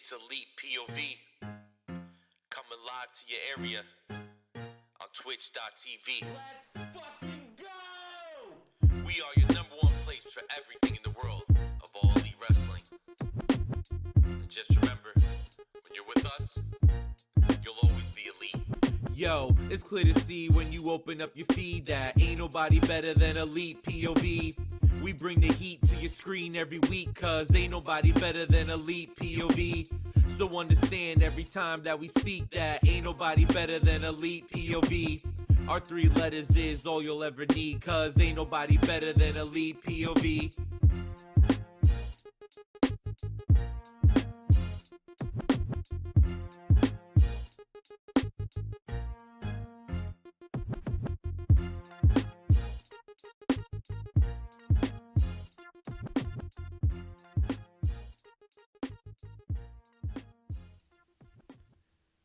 It's Elite POV, coming live to your area on twitch.tv. Let's fucking go! We are your number one place for everything in the world of all elite wrestling. And just remember, when you're with us, you'll always be elite. Yo, it's clear to see when you open up your feed that ain't nobody better than Elite POV. We bring the heat to your screen every week, cause ain't nobody better than Elite POV. So understand every time that we speak that ain't nobody better than Elite POV. Our 3 letters is all you'll ever need, cause ain't nobody better than Elite POV.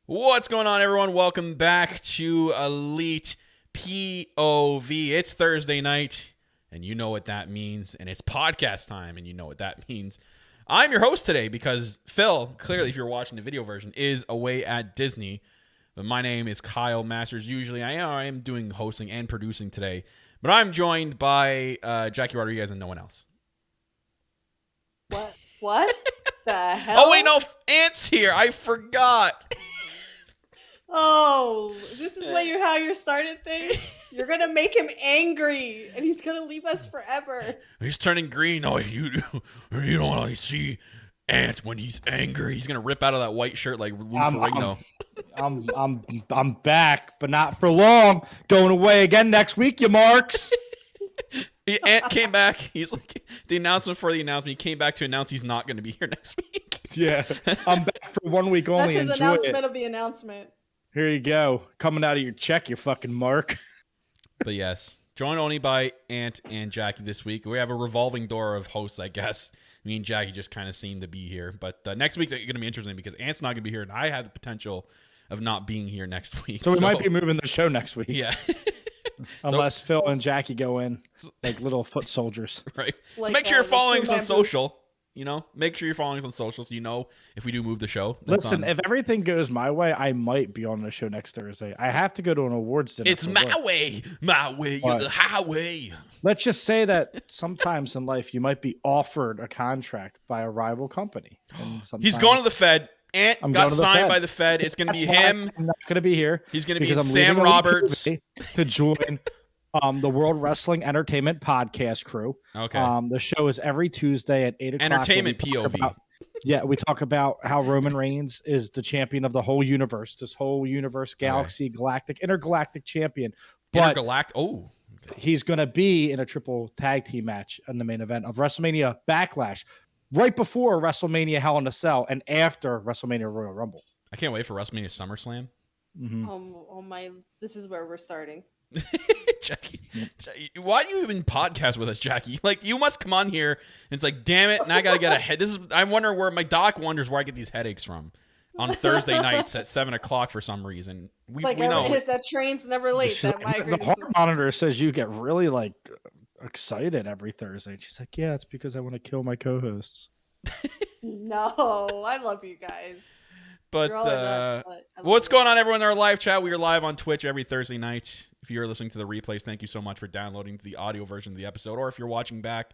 What's going on, everyone? Welcome back to Elite POV. It's Thursday night, and you know what that means. And it's podcast time, and you know what that means. I'm your host today because Phil, clearly, if you're watching the video version, is away at Disney. But my name is Kyle Masters. Usually, I am doing hosting and producing today. But I'm joined by Jackie Rodriguez and no one else. What the hell? Oh, wait, no. Ant's here. I forgot. Oh, this is how you're starting things? You're going to make him angry, and he's going to leave us forever. He's turning green. Oh, you don't want to see Ant when he's angry. He's going to rip out of that white shirt like Lou Ferrigno. I'm back, but not for long. Going away again next week, you marks. Ant came back. He's like, the announcement for the announcement, he came back to announce he's not going to be here next week. Yeah, I'm back for 1 week only. That's his Enjoy announcement it. of the announcement. Here you go. Coming out of your check, you fucking mark. But yes, joined only by Ant and Jackie this week. We have a revolving door of hosts, I guess. Me and Jackie just kind of seem to be here. But next week's going to be interesting because Ant's not going to be here, and I have the potential of not being here next week. So we might be moving the show next week. Yeah. Unless Phil and Jackie go in like little foot soldiers. Right. Like, Make sure you're following us on two-man social. You know, make sure you're following us on social so you know if we do move the show. Listen, if everything goes my way, I might be on the show next Thursday. I have to go to an awards dinner. It's my way. You're the highway. Let's just say that sometimes in life you might be offered a contract by a rival company. And He's going to the Fed. Ant got signed by the Fed. It's going to be him. I'm not going to be here. He's going to be I'm Sam leaving Roberts to join the World Wrestling Entertainment Podcast crew. Okay. The show is every Tuesday at 8 o'clock. Entertainment POV. We talk about how Roman Reigns is the champion of the whole universe, this whole universe, galaxy, galactic, intergalactic champion. But he's going to be in a triple tag team match in the main event of WrestleMania Backlash, right before WrestleMania Hell in a Cell and after WrestleMania Royal Rumble. I can't wait for WrestleMania SummerSlam. Mm-hmm. Oh my, this is where we're starting. Jackie, why do you even podcast with us, Jackie? Like, you must come on here and it's like, damn it, and I gotta get a head. I'm wondering where my doc wonders where I get these headaches from on Thursday nights at 7 o'clock for some reason. We know that train's never late. The heart monitor says you get really excited every Thursday. She's like, yeah, it's because I want to kill my co-hosts. No, I love you guys. But what's going on, everyone in our live chat? We are live on Twitch every Thursday night. If you're listening to the replays, thank you so much for downloading the audio version of the episode. Or if you're watching back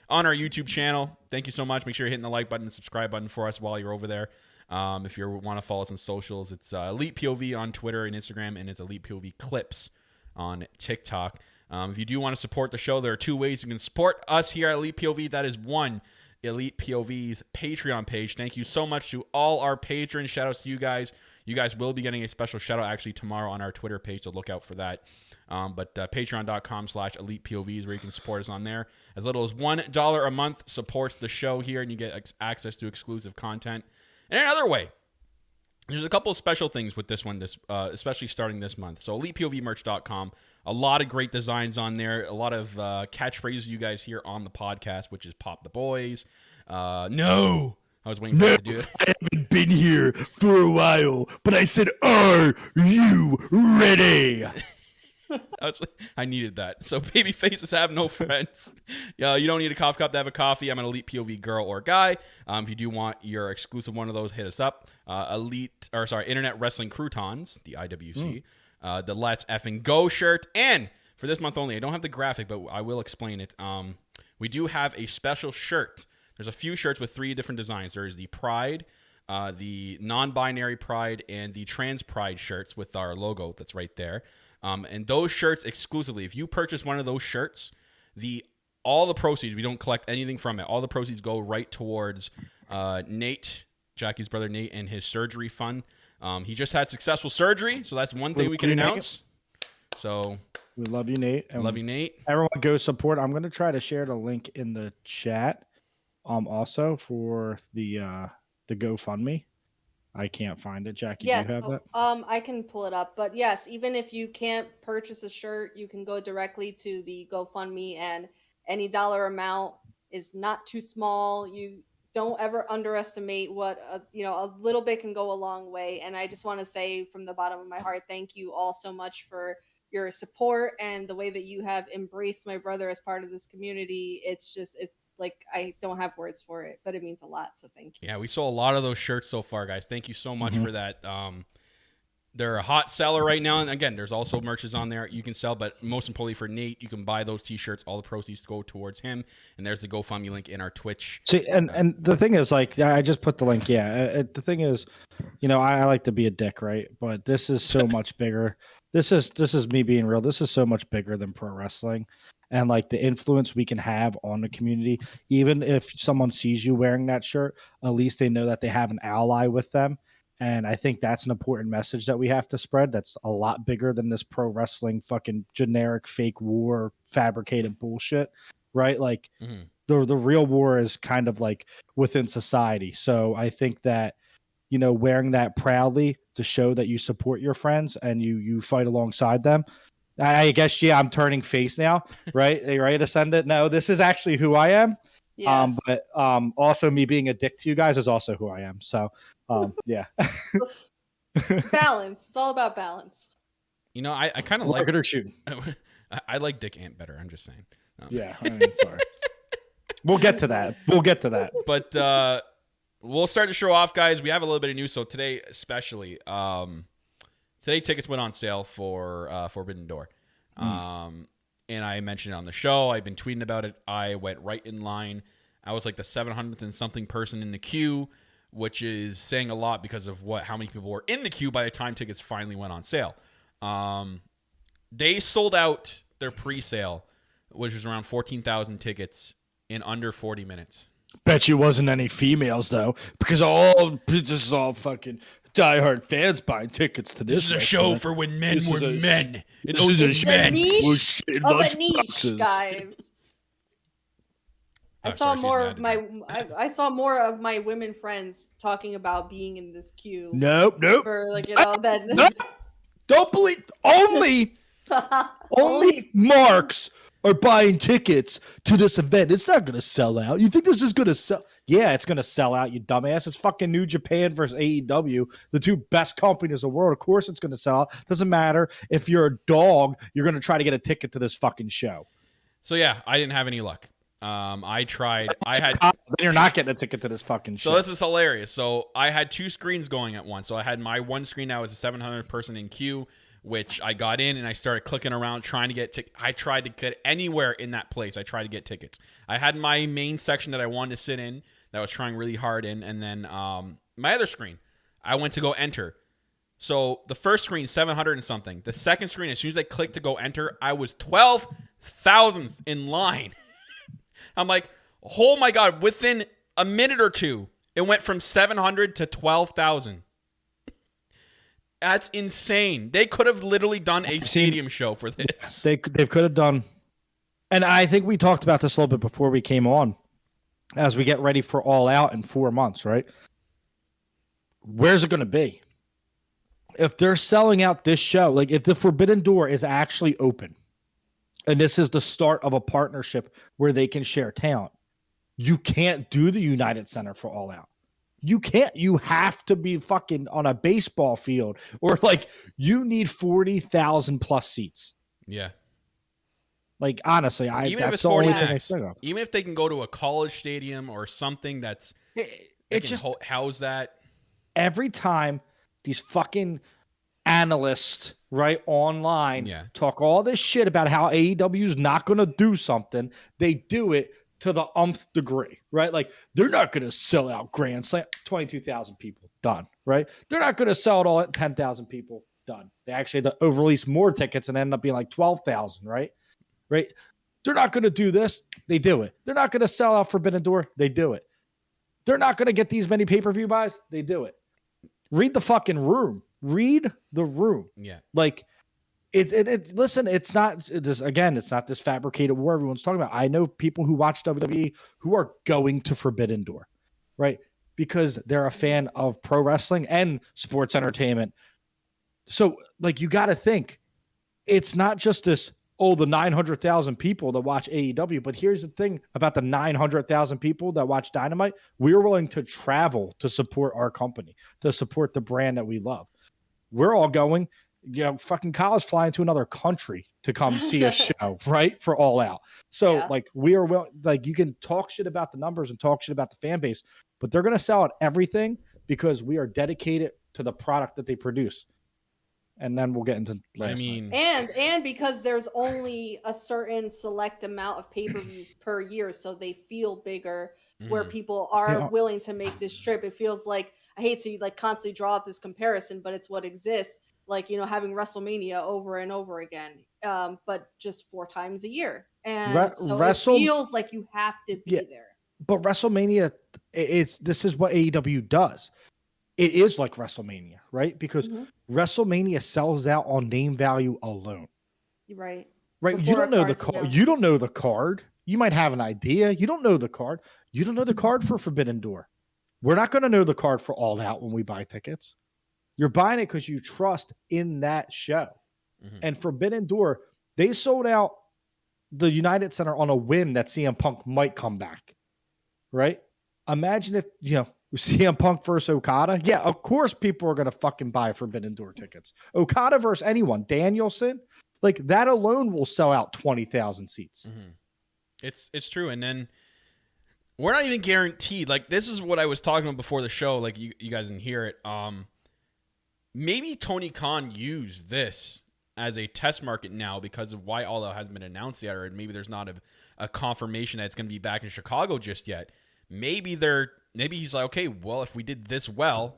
on our YouTube channel, thank you so much. Make sure you're hitting the like button and subscribe button for us while you're over there. If you want to follow us on socials, it's Elite POV on Twitter and Instagram, and it's Elite POV Clips on TikTok. If you do want to support the show, there are 2 ways you can support us here at Elite POV. That is 1, Elite POV's Patreon page. Thank you so much to all our patrons. Shout outs to you guys. You guys will be getting a special shout out actually tomorrow on our Twitter page, so look out for that. But patreon.com/Elite POV is where you can support us on there. As little as $1 a month supports the show here, and you get access to exclusive content. And another way, there's a couple of special things with this one, especially starting this month. So ElitePOVmerch.com, a lot of great designs on there, a lot of catchphrases you guys hear on the podcast, which is Pop the Boys. No! I was waiting for you to do it. I haven't been here for a while, but I said, are you ready? I needed that. So baby faces have no friends. Yeah, you don't need a coffee cup to have a coffee. I'm an elite POV girl or guy. If you do want your exclusive one of those, hit us up. Internet Wrestling Croutons, the IWC, the Let's Effing Go shirt, and for this month only, I don't have the graphic, but I will explain it. We do have a special shirt. There's a few shirts with 3 different designs. There is the Pride, the non-binary Pride, and the trans Pride shirts with our logo that's right there. And those shirts exclusively, if you purchase one of those shirts, all the proceeds, we don't collect anything from it. All the proceeds go right towards Nate, Jackie's brother Nate, and his surgery fund. He just had successful surgery, so that's one thing we can announce. So we love you, Nate. And love you, Nate. Everyone go support. I'm going to try to share the link in the chat. Also for the GoFundMe. I can't find it. Jackie, do you have that? I can pull it up. But yes, even if you can't purchase a shirt, you can go directly to the GoFundMe, and any dollar amount is not too small. You don't ever underestimate what a little bit can go a long way. And I just want to say from the bottom of my heart, thank you all so much for your support and the way that you have embraced my brother as part of this community. It's like, I don't have words for it, but it means a lot. So thank you. Yeah, we sold a lot of those shirts so far, guys. Thank you so much for that. They're a hot seller right now. And again, there's also merches on there you can sell. But most importantly for Nate, you can buy those T-shirts. All the proceeds go towards him. And there's the GoFundMe link in our Twitch. See, and the thing is, like, I just put the link. Yeah, the thing is, I like to be a dick, right? But this is so much bigger. This is me being real. This is so much bigger than pro wrestling. And like the influence we can have on the community, even if someone sees you wearing that shirt, at least they know that they have an ally with them. And I think that's an important message that we have to spread. That's a lot bigger than this pro wrestling fucking generic fake war fabricated bullshit, right? Like the real war is kind of like within society. So I think that, wearing that proudly to show that you support your friends and you fight alongside them. I guess, I'm turning face now, right? Right, Ascendant? No, this is actually who I am. Yes. But also me being a dick to you guys is also who I am. So, yeah. Balance. It's all about balance. I kind of like it or shooting. I like Dick Ant better. I'm just saying. Yeah, sorry. We'll get to that. But we'll start the show off, guys. We have a little bit of news. So today, especially, today tickets went on sale for Forbidden Door. And I mentioned it on the show. I've been tweeting about it. I went right in line. I was like the 700th and something person in the queue, which is saying a lot because of how many people were in the queue by the time tickets finally went on sale. They sold out their pre-sale, which was around 14,000 tickets in under 40 minutes. Bet you wasn't any females though, because this is all fucking diehard fans buying tickets to this. This is a show for when men were men. This is a men. Niche of a niche, guys. I saw more of my women friends talking about being in this queue. Nope. For that. Don't believe only marks are buying tickets to this event. It's not going to sell out. You think this is going to sell? Yeah, it's going to sell out, you dumbass. It's fucking New Japan versus AEW, the two best companies in the world. Of course it's going to sell out. Doesn't matter. If you're a dog, you're going to try to get a ticket to this fucking show. So, yeah, I didn't have any luck. I tried. Then you're not getting a ticket to this fucking show. So this is hilarious. So I had 2 screens going at once. So I had my one screen that was a 700 person in queue, which I got in and I started clicking around trying to get tickets. I tried to get anywhere in that place. I tried to get tickets. I had my main section that I wanted to sit in that I was trying really hard in. And then my other screen, I went to go enter. So the first screen, 700 and something. The second screen, as soon as I clicked to go enter, I was 12,000th in line. I'm like, oh my God, within a minute or two, it went from 700 to 12,000. That's insane. They could have literally done a stadium show for this. They could have done. And I think we talked about this a little bit before we came on as we get ready for All Out in 4 months, right? Where's it going to be? If they're selling out this show, like if the Forbidden Door is actually open, and this is the start of a partnership where they can share talent, you can't do the United Center for All Out. You can't. You have to be fucking on a baseball field, or like you need 40,000 plus seats. Yeah. Like, honestly, even if it's the only 40X, thing I think of. even if they can go to a college stadium or something that's they can house that. Every time these fucking analysts, right, online talk all this shit about how AEW is not going to do something, they do it to the umpth degree, right? Like, they're not going to sell out Grand Slam, 22,000 people, done, right? They're not going to sell it all at 10,000 people, done. They actually release more tickets and end up being like 12,000, right? Right? They're not going to do this. They do it. They're not going to sell out Forbidden Door. They do it. They're not going to get these many pay-per-view buys. They do it. Read the fucking room. Read the room. Yeah. Like, listen, it's not this, again, it's not this fabricated war everyone's talking about. I know people who watch WWE who are going to Forbidden Door, right? Because they're a fan of pro wrestling and sports entertainment. So, like, you got to think, it's not just this, the 900,000 people that watch AEW. But here's the thing about the 900,000 people that watch Dynamite. We're willing to travel to support our company, to support the brand that we love. We're all going, fucking Kyle's flying to another country to come see a show, right? For All Out. So, like, we are like, you can talk shit about the numbers and talk shit about the fan base, but they're going to sell out everything because we are dedicated to the product that they produce. And then we'll get into and because there's only a certain select amount of pay-per-views per year, so they feel bigger where people are willing to make this trip. It feels like, I hate to like constantly draw up this comparison, but it's what exists. Like, you know, having WrestleMania over and over again, but just 4 times a year. And it feels like you have to be there. But WrestleMania, this is what AEW does. It is like WrestleMania, right? Because WrestleMania sells out on name value alone. Right. Right. You don't know the card. You don't know the card. You might have an idea. You don't know the card. You don't know the card for Forbidden Door. We're not going to know the card for All Out when we buy tickets. You're buying it because you trust in that show. And Forbidden Door, they sold out the United Center on a whim that CM Punk might come back. Right. Imagine if, CM Punk versus Okada. Yeah, of course people are going to fucking buy Forbidden Door tickets. Okada versus anyone. Danielson. Like, that alone will sell out 20,000 seats. It's true. And then we're not even guaranteed. Like, this is what I was talking about before the show. Like, you guys didn't hear it. Maybe Tony Khan used this as a test market now because of why All Out hasn't been announced yet, or maybe there's not a confirmation that it's going to be back in Chicago just yet. Maybe he's like, okay, well, if we did this well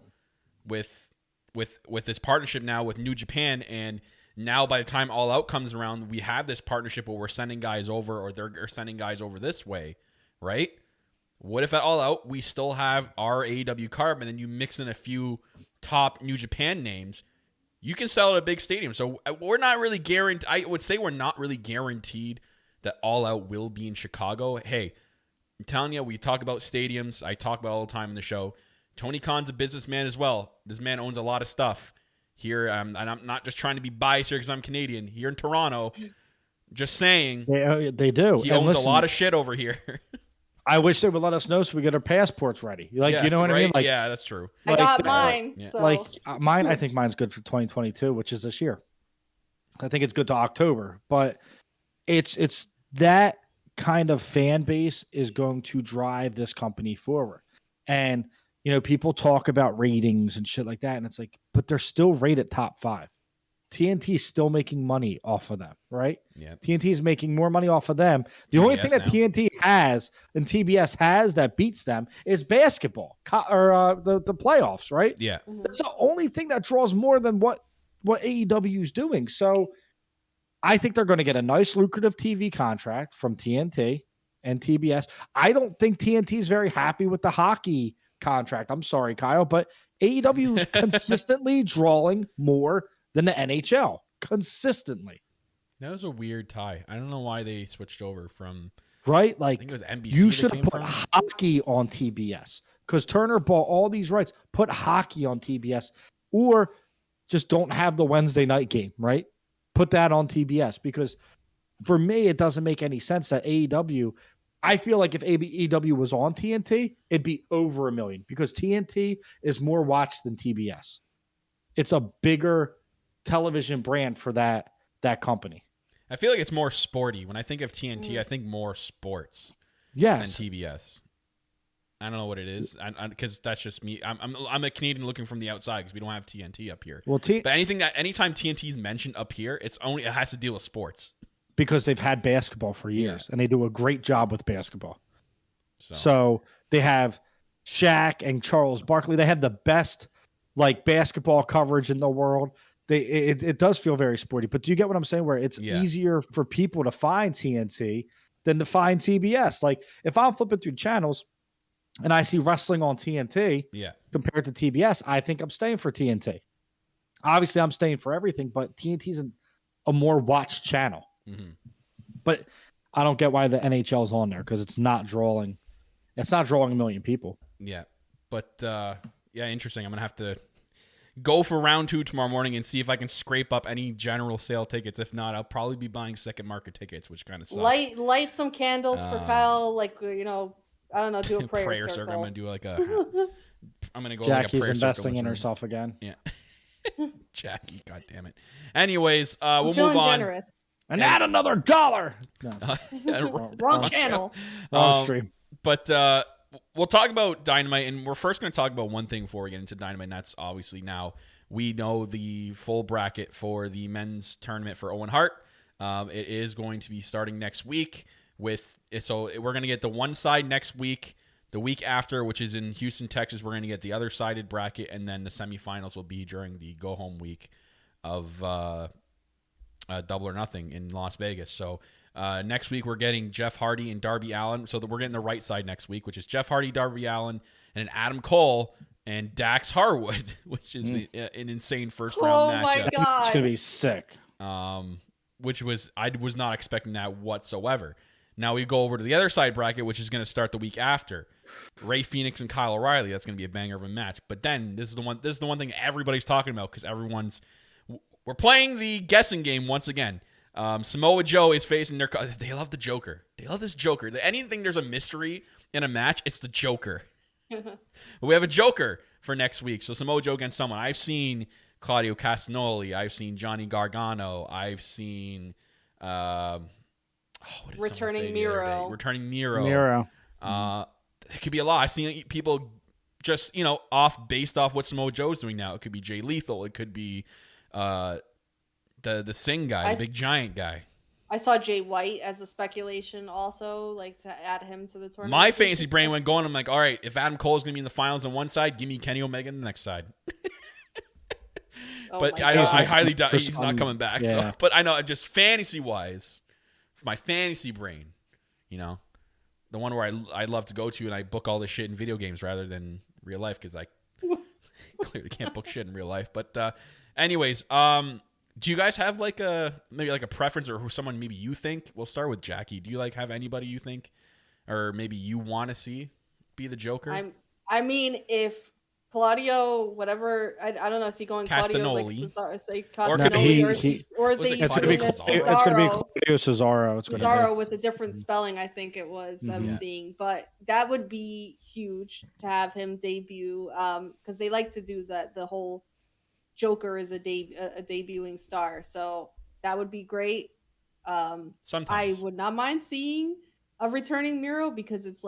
with this partnership now with New Japan, and now by the time All Out comes around, we have this partnership where we're sending guys over, or they're sending guys over this way, right? What if at All Out we still have our AEW card, and then you mix in a few top New Japan names? You can sell at a big stadium. So we're not really guaranteed. I would say we're not really guaranteed that All Out will be in Chicago. Hey, I'm telling you, we talk about stadiums. I talk about all the time in the show. Tony Khan's a businessman as well. This man owns a lot of stuff here. And I'm not just trying to be biased here because I'm Canadian. Here in Toronto, just saying. They do. He owns a lot of shit over here. I wish they would let us know so we get our passports ready. Like, you know what I mean? Like, yeah, that's true. I got mine. So. Like, mine, I think mine's good for 2022, which is this year. I think it's good to October. But it's that kind of fan base is going to drive this company forward. And, people talk about ratings and shit like that. And it's like, but they're still rated top 5. TNT is still making money off of them, right? Yeah. TNT is making more money off of them. The only thing that TNT has and TBS has that beats them is basketball or the playoffs, right? Yeah. That's the only thing that draws more than what AEW is doing. So I think they're going to get a nice lucrative TV contract from TNT and TBS. I don't think TNT is very happy with the hockey contract. I'm sorry, Kyle, but AEW is consistently drawing more than the NHL consistently. That was a weird tie. I don't know why they switched over from. Right? Like, I think it was NBC. You should have put hockey on TBS because Turner bought all these rights. Put hockey on TBS, or just don't have the Wednesday night game, right? Put that on TBS, because for me, it doesn't make any sense that AEW. I feel like if AEW was on TNT, it'd be over 1 million because TNT is more watched than TBS. It's a bigger television brand for that company. I feel like it's more sporty. When I think of TNT, I think more sports than TBS. I don't know what it is, because that's just me. I'm a Canadian looking from the outside because we don't have TNT up here. Well, but anytime TNT is mentioned up here, it has to deal with sports because they've had basketball for years and they do a great job with basketball. So they have Shaq and Charles Barkley. They have the best basketball coverage in the world. It does feel very sporty, but do you get what I'm saying? Where it's easier for people to find TNT than to find TBS. Like if I'm flipping through channels and I see wrestling on TNT compared to TBS, I think I'm staying for TNT. Obviously, I'm staying for everything, but TNT is a more watched channel. Mm-hmm. But I don't get why the NHL is on there because it's not drawing. It's not drawing a million people. Yeah, but interesting. I'm gonna have to go for round 2 tomorrow morning and see if I can scrape up any general sale tickets. If not, I'll probably be buying second market tickets, which kind of sucks. Light some candles for Kyle, I don't know, do a prayer circle. I'm gonna do I'm gonna go Jackie's like a prayer investing in room. herself again. Yeah. Jackie, god damn it. Anyways, we'll move on. Generous. And add another $1. No. Wrong channel. Wrong stream. But we'll talk about Dynamite, and we're first going to talk about one thing before we get into Dynamite, and that's obviously now we know the full bracket for the men's tournament for Owen Hart. It is going to be starting next week. So we're going to get the one side next week. The week after, which is in Houston, Texas, we're going to get the other sided bracket, and then the semifinals will be during the go-home week of Double or Nothing in Las Vegas. So next week we're getting Jeff Hardy and Darby Allin. So we're getting the right side next week, which is Jeff Hardy, Darby Allin, and Adam Cole and Dax Harwood, which is an insane first-round matchup. Oh, my God. It's going to be sick. I was not expecting that whatsoever. Now we go over to the other side bracket, which is going to start the week after. Ray Phoenix and Kyle O'Reilly. That's going to be a banger of a match. But then this is the one thing everybody's talking about because we're playing the guessing game once again. Samoa Joe is facing they love the Joker. They love this Joker. Anything there's a mystery in a match, it's the Joker. We have a Joker for next week. So Samoa Joe against someone. I've seen Claudio Castagnoli. I've seen Johnny Gargano. I've seen Returning Miro. Returning Miro. It could be a lot. I've seen people just, based off what Samoa Joe's doing now. It could be Jay Lethal. It could be the Singh guy, the big giant guy. I saw Jay White as a speculation also, to add him to the tournament. My fantasy brain went going. I'm like, all right, if Adam Cole's going to be in the finals on one side, give me Kenny Omega on the next side. But I highly doubt he's not coming back. Yeah. So, but I know, just fantasy-wise, for my fantasy brain, the one where I love to go to and I book all this shit in video games rather than real life because I clearly can't book shit in real life. But anyways, do you guys have maybe a preference or who someone maybe you think? We'll start with Jackie. Do you have anybody you think or maybe you want to see be the Joker? I mean, if Claudio, whatever, I don't know, is he going Castagnoli? Claudio, or is he it's going to be Claudio Cesaro. It's Cesaro with a different spelling, I think it was. I was seeing, but that would be huge to have him debut because they like to do that. The whole Joker is a debuting star, so that would be great. Sometimes I would not mind seeing a returning Miro because it's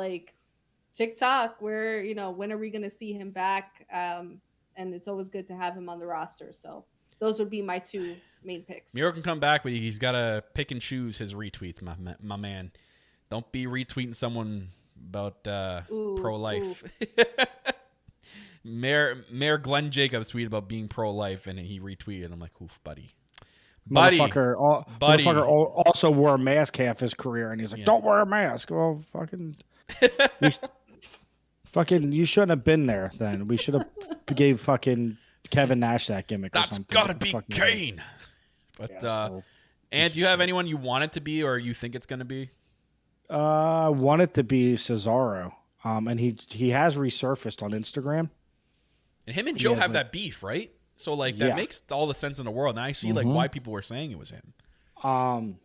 TikTok where when are we going to see him back, and it's always good to have him on the roster. So those would be my two main picks. Miro can come back, but he's got to pick and choose his retweets, my man. Don't be retweeting someone about pro-life. Mayor Glenn Jacobs tweeted about being pro-life, and he retweeted. I'm like, oof, buddy. Motherfucker also wore a mask half his career, and he's like, don't wear a mask. Well, fucking... you shouldn't have been there then. We should have gave fucking Kevin Nash that gimmick. That's gotta be Kane. But and do you have anyone you want it to be or you think it's gonna be? Want it to be Cesaro. And he has resurfaced on Instagram. And him and Joe have that beef, right? So that makes all the sense in the world. Now I see why people were saying it was him. My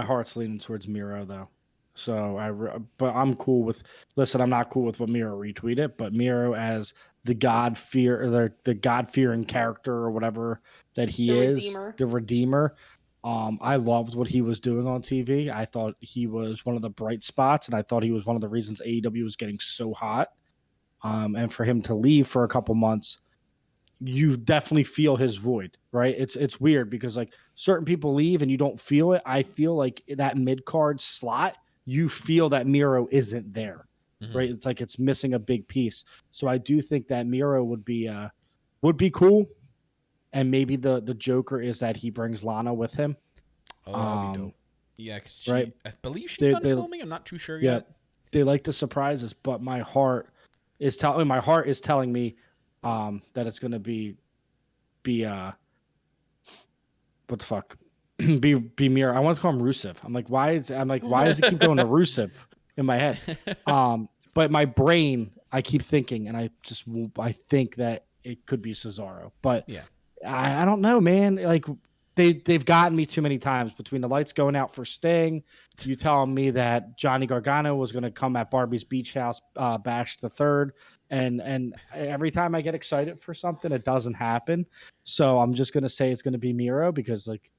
heart's leaning towards Miro though. So but I'm cool with. Listen, I'm not cool with what Miro retweeted, but Miro as the God-fearing character or whatever that he is, the Redeemer. I loved what he was doing on TV. I thought he was one of the bright spots, and I thought he was one of the reasons AEW was getting so hot. And for him to leave for a couple months, you definitely feel his void, right? It's weird because like certain people leave and you don't feel it. I feel like that mid card slot, you feel that Miro isn't there, right? It's like it's missing a big piece. So I do think that Miro would be cool. And maybe the Joker is that he brings Lana with him. Oh, that'd be dope. Yeah, because right? I believe she's done filming. I'm not too sure yet. They like the surprises, but my heart is telling me that it's gonna be what the fuck? be Miro. I want to call him Rusev. Why does it keep going to Rusev in my head? But my brain, I keep thinking, and I think that it could be Cesaro. But yeah. I don't know, man. Like they've gotten me too many times between the lights going out for Sting, you telling me that Johnny Gargano was going to come at Barbie's Beach House Bash the third, and every time I get excited for something, it doesn't happen. So I'm just going to say it's going to be Miro because like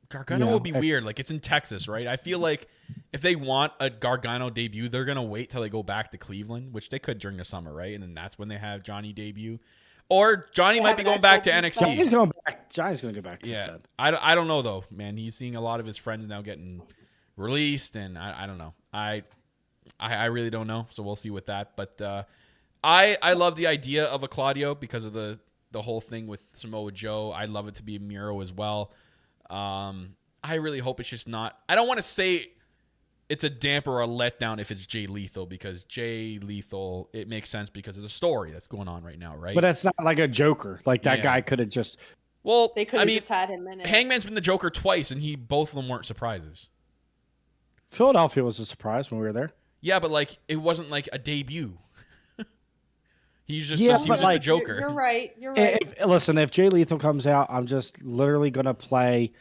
Gargano will be weird. Like it's in Texas, right? I feel like if they want a Gargano debut, they're going to wait till they go back to Cleveland, which they could during the summer, right? And then that's when they have Johnny debut. Or Johnny might be going back to NXT. Johnny's going to go back. Yeah, I don't know though, man. He's seeing a lot of his friends now getting released, and I don't know. I really don't know. So we'll see with that. But I love the idea of a Claudio because of the whole thing with Samoa Joe. I love it to be a Miro as well. I really hope it's just not. I don't want to say it's a damper or a letdown if it's Jay Lethal, because Jay Lethal, it makes sense because of the story that's going on right now, right? But that's not like a Joker. Like that guy could have just. Well, they could have just had him in it. Hangman's been the Joker twice, and both of them weren't surprises. Philadelphia was a surprise when we were there. Yeah, but like it wasn't like a debut. He's just a Joker. You're right. Listen, if Jay Lethal comes out, I'm just literally gonna play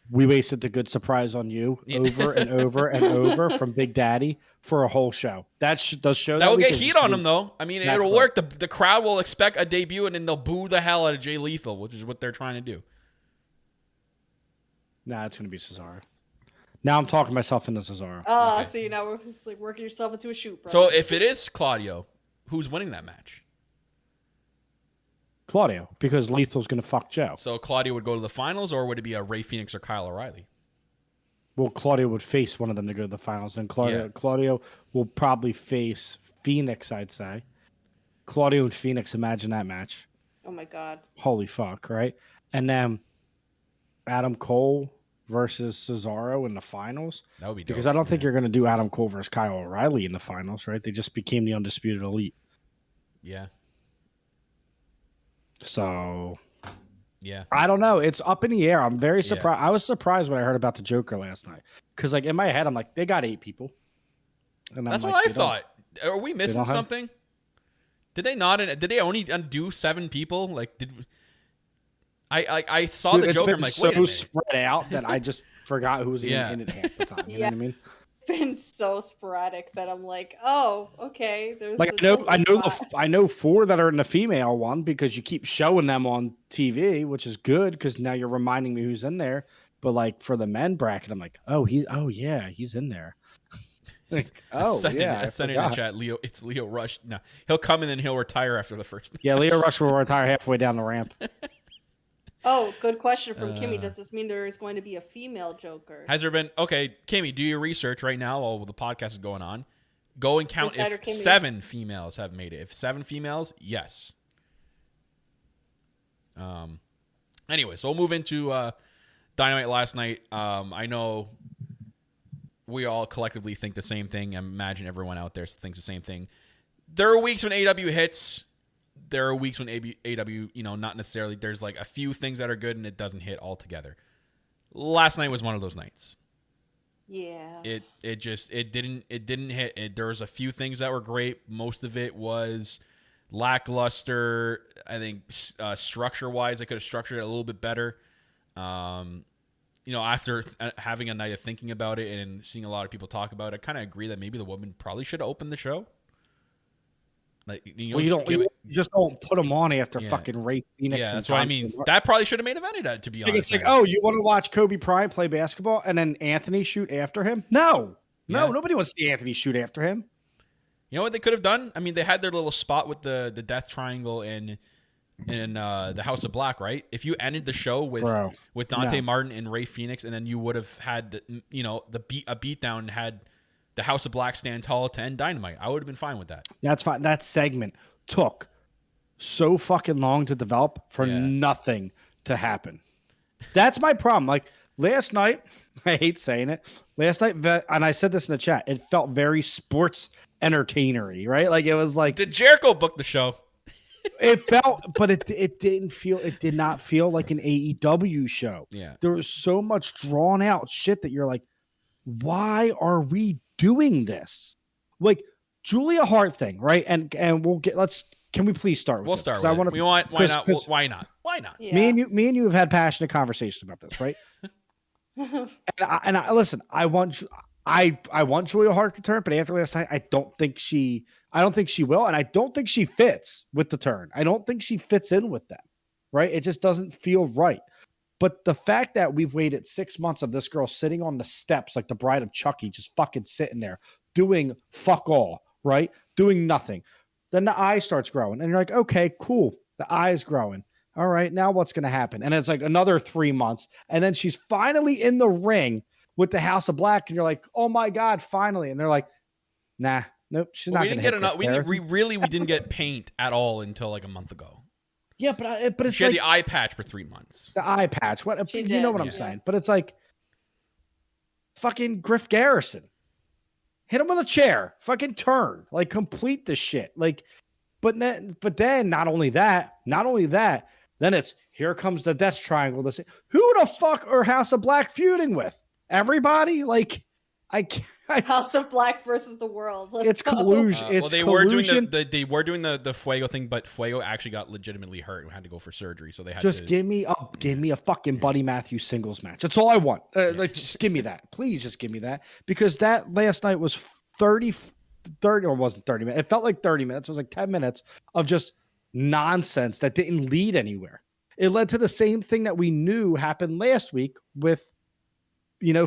"We Wasted the Good Surprise on You" over and over and over from Big Daddy for a whole show. That will get heat on him though. I mean, it'll work. The crowd will expect a debut, and then they'll boo the hell out of Jay Lethal, which is what they're trying to do. Nah, it's gonna be Cesaro. Now I'm talking myself into Cesaro. Oh, okay. See, now we're just like working yourself into a shoot, bro. So if it is Claudio, who's winning that match? Claudio, because Lethal's going to fuck Joe. So Claudio would go to the finals, or would it be a Rey Fenix or Kyle O'Reilly? Well, Claudio would face one of them to go to the finals, and Claudio will probably face Phoenix, I'd say. Claudio and Phoenix, imagine that match. Oh, my God. Holy fuck, right? And then Adam Cole versus Cesaro in the finals. That would be dope. Because I don't think you're going to do Adam Cole versus Kyle O'Reilly in the finals, right? They just became the Undisputed Elite. Yeah. So, yeah, I don't know. It's up in the air. I'm very surprised. I was surprised when I heard about the Joker last night because, like, in my head, I'm like, they got 8 people. And that's what I thought. Are we missing something? Did they not? Did they only undo 7 people? Like, I saw the Joker. I'm like, wait a minute. So spread out that I just forgot who was in it half the time. You know what I mean? Been so sporadic that I'm like, oh, okay. There's like I know 4 that are in the female one because you keep showing them on TV, which is good because now you're reminding me who's in there. But like for the men bracket, I'm like, he's in there. Like, I sent in the chat, Leo. It's Leo Rush. No, he'll come and then he'll retire after the first. Yeah, Leo Rush will retire halfway down the ramp. Oh, good question from Kimmy. Does this mean there is going to be a female Joker? Has there been? Okay, Kimmy, do your research right now while the podcast is going on. Go and count if Kimmy. 7 females have made it. If 7 females, yes. Anyway, so we'll move into Dynamite last night. I know we all collectively think the same thing. I imagine everyone out there thinks the same thing. There are weeks when AW hits. There are weeks when AW, not necessarily. There's like a few things that are good and it doesn't hit altogether. Last night was one of those nights. Yeah. It didn't hit. There was a few things that were great. Most of it was lackluster. I think structure wise, I could have structured it a little bit better. After having a night of thinking about it and seeing a lot of people talk about it, I kind of agree that maybe the woman probably should have opened the show. Like you just don't put them on after fucking Ray Phoenix. Yeah, that's what I mean. That probably should have main evented, to be honest. It's like, oh, you want to watch Kobe Bryant play basketball and then Anthony shoot after him? No, nobody wants to see Anthony shoot after him. You know what they could have done? I mean, they had their little spot with the death triangle in the House of Black, right? If you ended the show with Dante Martin and Ray Phoenix, and then you would have had a beatdown and had the House of Black stand tall to end Dynamite, I would have been fine with that. That's fine. That segment took so fucking long to develop for nothing to happen. That's my problem. Like last night, I hate saying it. Last night, and I said this in the chat, it felt very sports entertainery, right? Like it was like, did Jericho book the show? It felt, but it did not feel like an AEW show. Yeah. There was so much drawn out shit that you're like, why are we doing this? Like Julia Hart thing, right? And we'll get, can we please start with We'll this? start with it. Why not? Why not? Why not? Yeah. Me and you have had passionate conversations about this, right? and I listen, I want Julia Hart to turn, but after last night, I don't think she will, and I don't think she fits with the turn. I don't think she fits in with them, right? It just doesn't feel right. But the fact that we've waited 6 months of this girl sitting on the steps like the Bride of Chucky, just fucking sitting there doing fuck all, right? Doing nothing. Then the eye starts growing, and you're like, okay, cool. The eye is growing. All right, now what's going to happen? And it's like another 3 months, and then she's finally in the ring with the House of Black, and you're like, oh my God, finally. And they're like, nah, nope, she's not going to hit enough. We didn't get paint at all until like a month ago. Yeah, but it's she had the eye patch for 3 months. The eye patch. You know what I'm saying? But it's like fucking Griff Garrison. Hit him with a chair. Fucking turn. Like complete this shit. Like, but then not only that, then it's here comes the Death Triangle. Who the fuck are House of Black feuding with? Everybody? Like, I can't. House of Black versus the world. It's collusion. They were doing the Fuego thing, but Fuego actually got legitimately hurt and had to go for surgery. So they had to give me a fucking Buddy Matthews singles match. That's all I want. Like, just give me that, please. Just give me that, because that last night was 30 or it wasn't 30 minutes. It felt like 30 minutes. It was like 10 minutes of just nonsense that didn't lead anywhere. It led to the same thing that we knew happened last week with,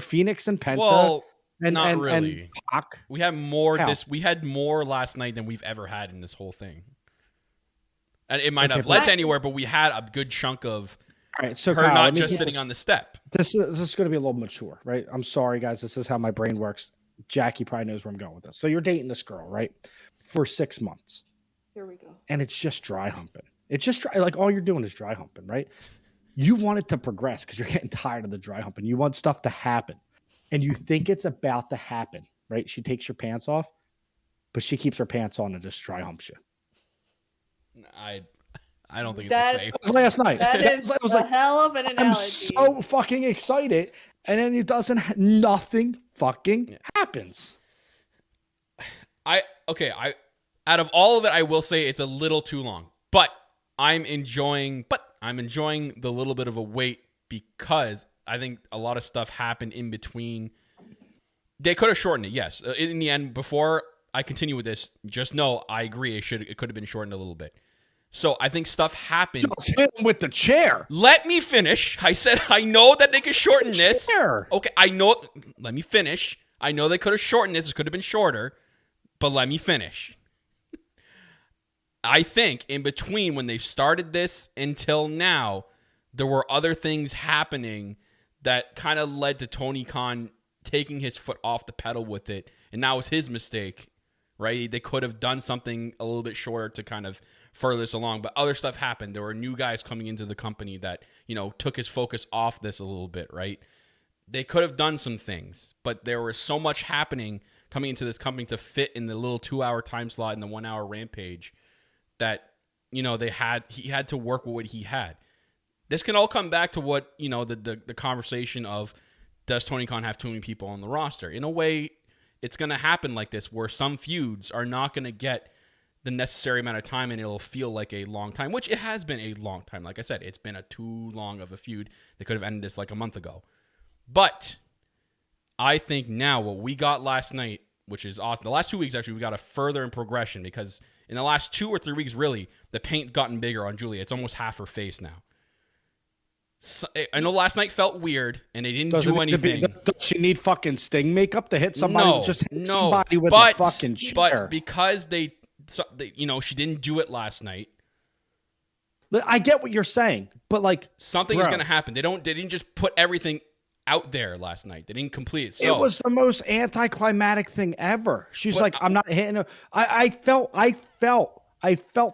Phoenix and Penta. Well, not really. And Pac. We had more We had more last night than we've ever had in this whole thing. And it might not have led to anywhere, but we had a good chunk of her Kyle, not just sitting on the step. This is going to be a little mature, right? I'm sorry, guys. This is how my brain works. Jackie probably knows where I'm going with this. So you're dating this girl, right? For 6 months. Here we go. And it's just dry humping. It's just like all you're doing is dry humping, right? You want it to progress because you're getting tired of the dry humping. You want stuff to happen. And you think it's about to happen, right? She takes your pants off, but she keeps her pants on and just dry humps you. I don't think it's the same. It was last night. That was a hell of an analogy. I'm so fucking excited, and then nothing fucking happens. Out of all of it, I will say it's a little too long, but I'm enjoying the little bit of a wait because I think a lot of stuff happened in between. They could have shortened it, yes. In the end, before I continue with this, just know I agree. It could have been shortened a little bit. So I think stuff happened. Just hit him with the chair. Let me finish. I said I know that they could shorten this. Okay, I know. Let me finish. I know they could have shortened this. It could have been shorter, but let me finish. I think in between when they started this until now, there were other things happening that kind of led to Tony Khan taking his foot off the pedal with it. And that was his mistake, right? They could have done something a little bit shorter to kind of further this along. But other stuff happened. There were new guys coming into the company that, took his focus off this a little bit, right? They could have done some things, but there was so much happening coming into this company to fit in the little 2-hour time slot in the 1-hour rampage that, he had to work with what he had. This can all come back to what, the conversation of, does Tony Khan have too many people on the roster? In a way, it's going to happen like this, where some feuds are not going to get the necessary amount of time and it'll feel like a long time, which it has been a long time. Like I said, it's been too long of a feud. They could have ended this like a month ago. But I think now what we got last night, which is awesome. The last 2 weeks, actually, we got a further in progression because In the last 2 or 3 weeks, really, the paint's gotten bigger on Julia. It's almost half her face now. So, I know last night felt weird, and they didn't do anything. Does she need fucking Sting makeup to hit somebody? No, just hit no. somebody with a fucking chair. But because they, she didn't do it last night. I get what you're saying, but like something is going to happen. They didn't just put everything out there last night. They didn't complete it. So it was the most anticlimactic thing ever. She's like, I'm not hitting her. I felt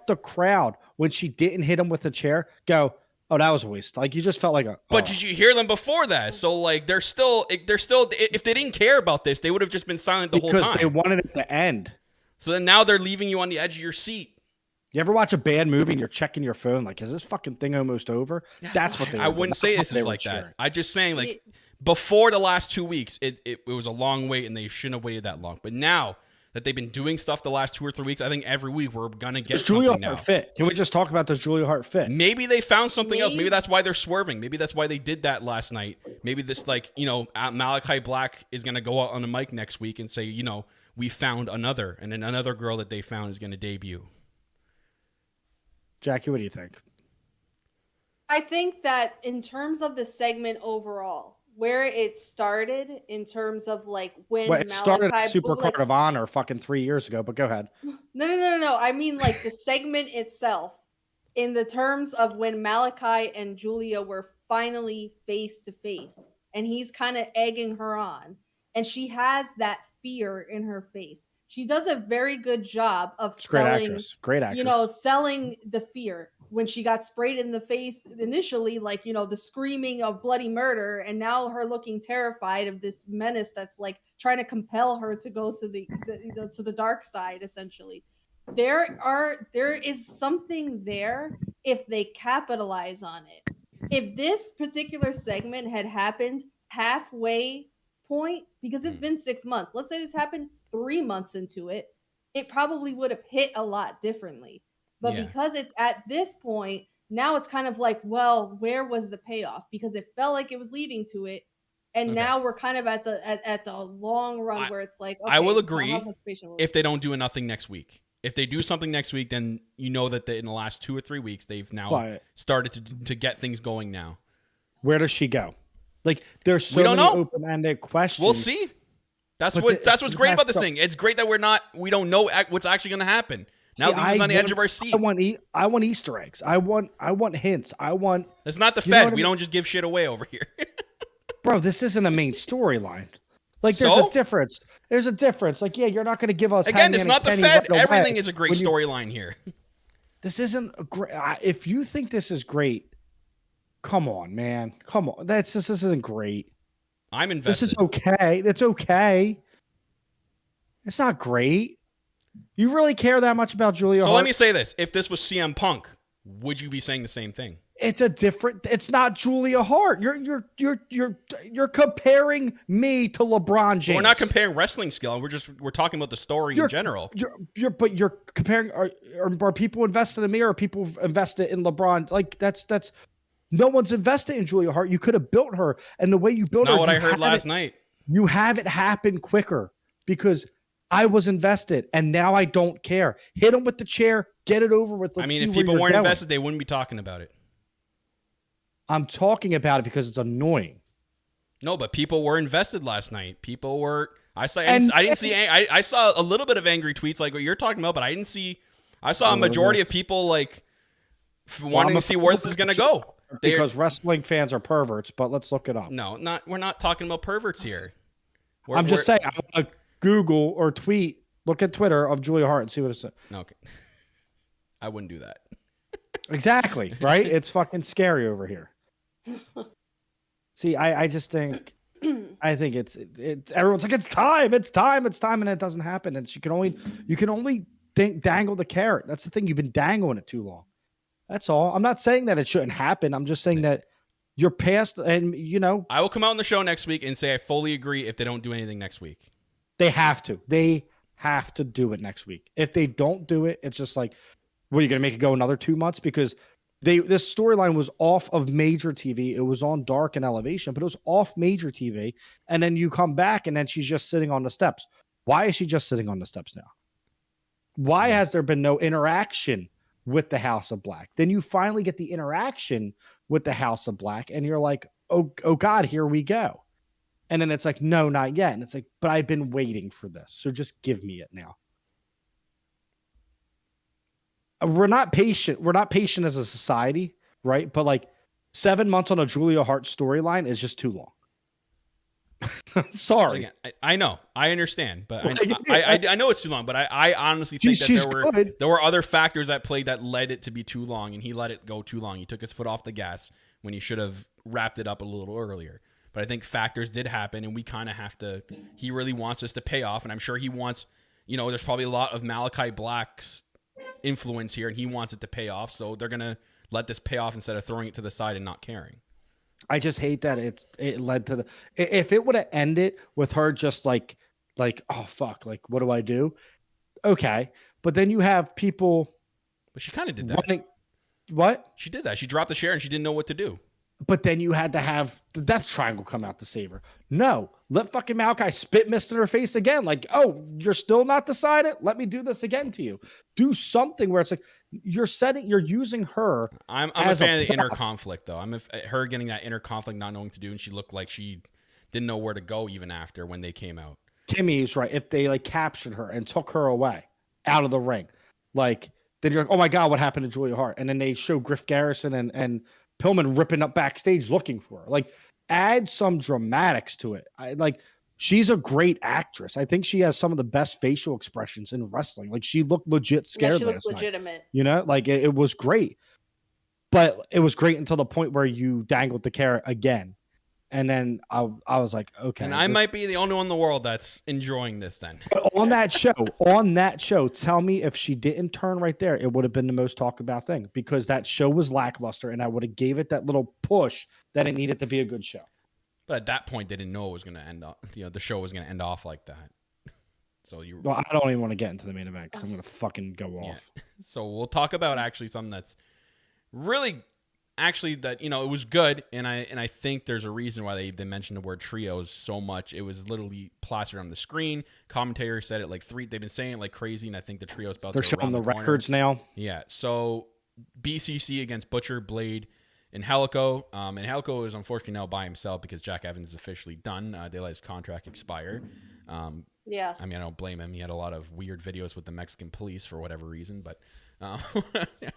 the crowd when she didn't hit him with a chair go, oh, that was a waste. Like you just felt like But did you hear them before that? So like they're still if they didn't care about this, they would have just been silent the whole time. Because they wanted it to end. So then now they're leaving you on the edge of your seat. You ever watch a bad movie and you're checking your phone like, is this fucking thing almost over? Yeah, that's what they I wouldn't say this is like that. I'm just saying like before the last 2 weeks, it was a long wait and they shouldn't have waited that long. But now that they've been doing stuff the last 2 or 3 weeks, I think every week we're gonna get something now. Does Julia Hart fit? Can we just talk about does Julia Hart fit? Maybe they found something else. Maybe that's why they're swerving. Maybe that's why they did that last night. Maybe this Malachi Black is gonna go out on the mic next week and say, we found another, and then another girl that they found is gonna debut. Jackie, what do you think? I think that in terms of the segment overall, where it started in terms of like when it started at Supercard of Honor fucking 3 years ago, but go ahead. No. I mean like the segment itself in the terms of when Malachi and Julia were finally face to face and he's kind of egging her on and she has that fear in her face. She does a very good job of selling, great actress. Selling the fear when she got sprayed in the face initially, like, the screaming of bloody murder. And now her looking terrified of this menace that's like trying to compel her to go to the dark side, essentially. There is something there if they capitalize on it. If this particular segment had happened halfway point, because it's been 6 months, let's say this happened 3 months into it, it probably would have hit a lot differently. But because it's at this point, now it's kind of like, well, where was the payoff? Because it felt like it was leading to it. And now we're kind of at the long run where it's like, okay, I will agree if they don't do nothing next week. If they do something next week, then you know that in the last 2 or 3 weeks, they've now started to get things going now. Where does she go? Like, there's so many open-ended questions. We'll see. That's what's great about this thing. It's great that we don't know what's actually going to happen. Now leaves us on the edge of our seat. I want Easter eggs. I want hints. It's not the Fed. We don't just give shit away over here. Bro, this isn't a main storyline. Like, there's a difference. There's a difference. Like, yeah, you're not going to give us. Again, it's not the Fed. Everything is a great storyline here. This isn't a great. If you think this is great, come on, man. Come on. This isn't great. I'm invested. This is okay. That's okay. It's not great. You really care that much about Julia Hart? So let me say this. If this was CM Punk, would you be saying the same thing? It's not Julia Hart. You're comparing me to LeBron James. But we're not comparing wrestling skill. We're talking about the story in general. You're comparing are people invested in me or are people invested in LeBron? Like that's no one's invested in Julia Hart. You could have built her, and the way you built her. Not what I heard last night. You have it happen quicker because I was invested, and now I don't care. Hit him with the chair, get it over with. If people weren't invested, they wouldn't be talking about it. I'm talking about it because it's annoying. No, but people were invested last night. People were. I saw a little bit of angry tweets like what you're talking about, but I didn't see. I saw a majority of people like wanting to see where this is going to go. Because wrestling fans are perverts, but let's look it up. No, we're not talking about perverts here. I'm just saying. I want to Google or tweet, look at Twitter of Julia Hart and see what it says. Okay, I wouldn't do that. Exactly right. It's fucking scary over here. See, I just think, it's everyone's like it's time, and it doesn't happen. And you can only dangle the carrot. That's the thing. You've been dangling it too long. That's all. I'm not saying that it shouldn't happen. I'm just saying that you're past, and I will come out on the show next week and say I fully agree if they don't do anything next week. They have to. They have to do it next week. If they don't do it, it's just like, what are you going to make it go another 2 months? Because this storyline was off of major TV. It was on Dark and Elevation, but it was off major TV. And then you come back, and then she's just sitting on the steps. Why is she just sitting on the steps now? Why has there been no interaction with the House of Black? Then you finally get the interaction with the House of Black, and you're like, oh God, here we go. And then it's like, no, not yet. And it's like, but I've been waiting for this. So just give me it now. We're not patient. We're not patient as a society, right? But like 7 months on a Julia Hart storyline is just too long. Sorry. Again, I know. I understand. But I know it's too long. But I honestly think that there were other factors that played that led it to be too long. And he let it go too long. He took his foot off the gas when he should have wrapped it up a little earlier. But I think factors did happen. And we kind of have to. He really wants us to pay off. And I'm sure he wants, there's probably a lot of Malachi Black's influence here. And he wants it to pay off. So they're going to let this pay off instead of throwing it to the side and not caring. I just hate that it led to if it would have ended with her just like, oh fuck, like what do I do? Okay. But then you have people. But she kind of did that. What? She did that. She dropped the chair and she didn't know what to do. But then you had to have the Death Triangle come out to save her. No, let fucking Malachi spit mist in her face again. Like, oh, you're still not decided? Let me do this again to you. Do something where it's like you're using her. I'm a fan of the inner conflict, though. Her getting that inner conflict, not knowing what to do, and she looked like she didn't know where to go even after when they came out. Kimmy's right. If they captured her and took her away out of the ring, then you're like, oh my God, what happened to Julia Hart? And then they show Griff Garrison and Pillman ripping up backstage looking for her. Add some dramatics to it. She's a great actress. I think she has some of the best facial expressions in wrestling. She looked legit scared. Yeah, she looks legitimate. It was great. But it was great until the point where you dangled the carrot again. And then I was like, okay. And I might be the only one in the world that's enjoying this then. on that show, tell me if she didn't turn right there, it would have been the most talked about thing because that show was lackluster and I would have gave it that little push that it needed to be a good show. But at that point, they didn't know it was going to end up, the show was going to end off like that. So Well, I don't even want to get into the main event because I'm going to fucking go off. So we'll talk about actually something that's really that it was good, and I think there's a reason why they mentioned the word trios so much. It was literally plastered on the screen. Commentators said it they've been saying it like crazy, and I think the trios belts they're showing the records now. Yeah, so BCC against Butcher, Blade, and Helico. And Helico is unfortunately now by himself because Jack Evans is officially done. They let his contract expire. Yeah. I mean, I don't blame him. He had a lot of weird videos with the Mexican police for whatever reason, but I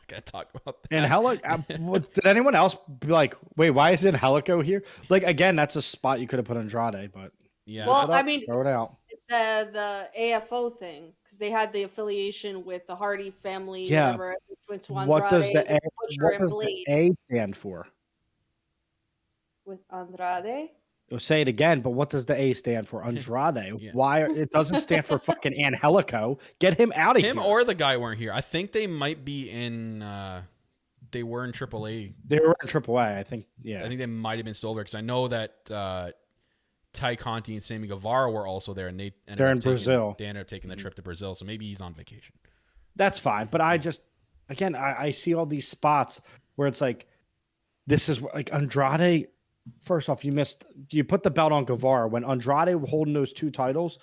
gotta talk about that. And Helico, did anyone else be like, wait, why is it Helico here? Again, that's a spot you could have put Andrade, but yeah. Well, I mean, throw it out. The AFO thing because they had the affiliation with the Hardy family. Yeah. What does the A stand for? With Andrade. Say it again, but what does the A stand for? Andrade. Yeah. Why it doesn't stand for fucking Angelico? Get him out of here. Him or the guy weren't here. I think they might be in. They were in AAA. They were in AAA. I think. Yeah. I think they might have been still there because I know that Ty Conti and Sammy Guevara were also there, and they're in Brazil. They ended up taking the trip to Brazil, so maybe he's on vacation. That's fine, but I just I see all these spots where it's like this is like Andrade. First off, you put the belt on Guevara when Andrade holding those two titles.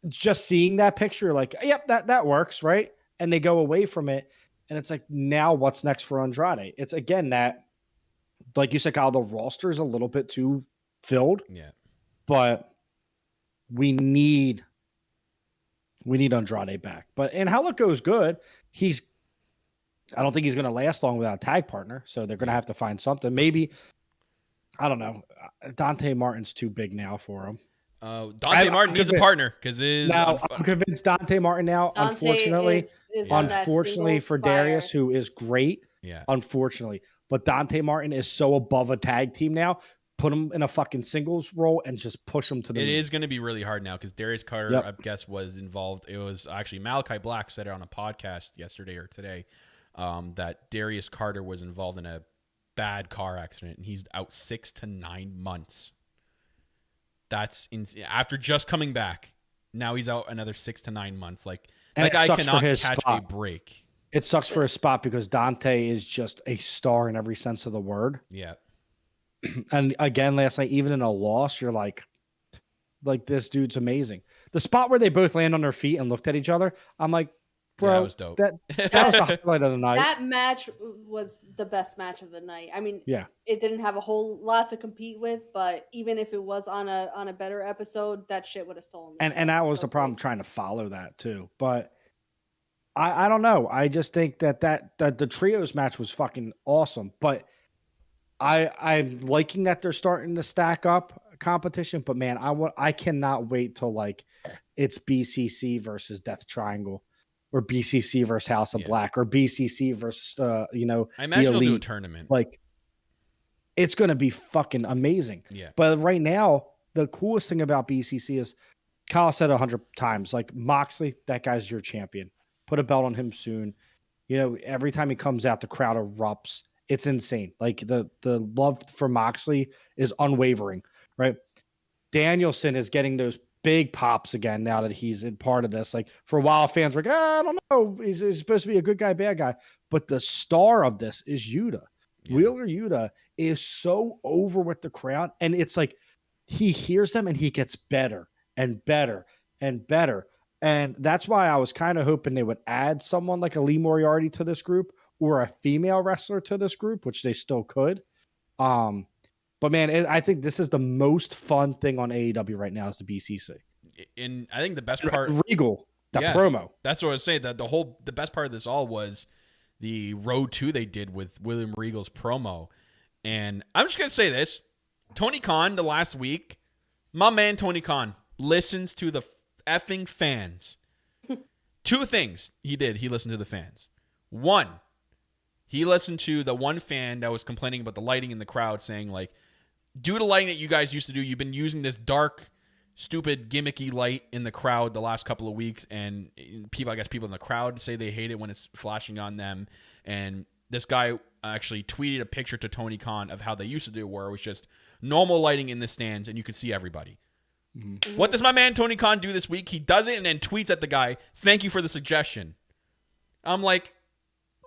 Just seeing that picture, like, yep, that works, right? And they go away from it, and it's like, now what's next for Andrade? It's again that, like you said, Kyle, the roster is a little bit too filled. Yeah, but we need Andrade back. And Helico's good. I don't think he's going to last long without a tag partner, so they're going to have to find something. Maybe. I don't know. Dante Martin's too big now for him. Dante Martin needs a partner because I'm convinced Dante Martin now. Dante unfortunately for Darius, who is great. Yeah. Unfortunately, but Dante Martin is so above a tag team now. Put him in a fucking singles role and just push him to the. It is going to be really hard now because Darius Carter, I guess, was involved. It was actually Malachi Black said it on a podcast yesterday or today that Darius Carter was involved in a bad car accident and he's out 6 to 9 months. That's after just coming back. Now he's out another 6 to 9 months. Like that guy cannot catch a break. It sucks for his spot because Dante is just a star in every sense of the word. Yeah. And again, last night, even in a loss, you're like this dude's amazing. The spot where they both land on their feet and looked at each other, I'm like, bro. Yeah, that was dope. That was the highlight of the night. That match was the best match of the night. I mean, yeah, it didn't have a whole lot to compete with, but even if it was on a better episode, that shit would have stolen the show. And that was the problem trying to follow that too. But I don't know. I just think that the trios match was fucking awesome. But I'm liking that they're starting to stack up competition. But man, I cannot wait till like it's BCC versus Death Triangle, or BCC versus House of Black, or BCC versus I imagine they'll do a tournament. Like, it's gonna be fucking amazing. Yeah. But right now, the coolest thing about BCC is, Kyle said 100 times, like, Moxley, that guy's your champion. Put a belt on him soon. Every time he comes out, the crowd erupts. It's insane. Like, the love for Moxley is unwavering, right? Danielson is getting those big pops again now that he's in part of this. Like, for a while, fans were like, I don't know. He's supposed to be a good guy, bad guy. But the star of this is Yuta. Yeah. Wheeler Yuta is so over with the crowd. And it's like, he hears them and he gets better and better and better. And that's why I was kind of hoping they would add someone like a Lee Moriarty to this group, or a female wrestler to this group, which they still could. But man, I think this is the most fun thing on AEW right now is the BCC. And I think the best part, Regal, promo. That's what I was saying. That the best part of this all was the Road 2 they did with William Regal's promo. And I'm just gonna say this: Tony Khan, the last week, my man Tony Khan listens to the effing fans. 2 things he did. He listened to the fans. 1, he listened to the one fan that was complaining about the lighting in the crowd, saying, like, due to lighting that you guys used to do, you've been using this dark, stupid, gimmicky light in the crowd the last couple of weeks, and people in the crowd say they hate it when it's flashing on them. And this guy actually tweeted a picture to Tony Khan of how they used to do, where it was just normal lighting in the stands and you could see everybody. Mm-hmm. What does my man Tony Khan do this week? He does it and then tweets at the guy, "Thank you for the suggestion." I'm like,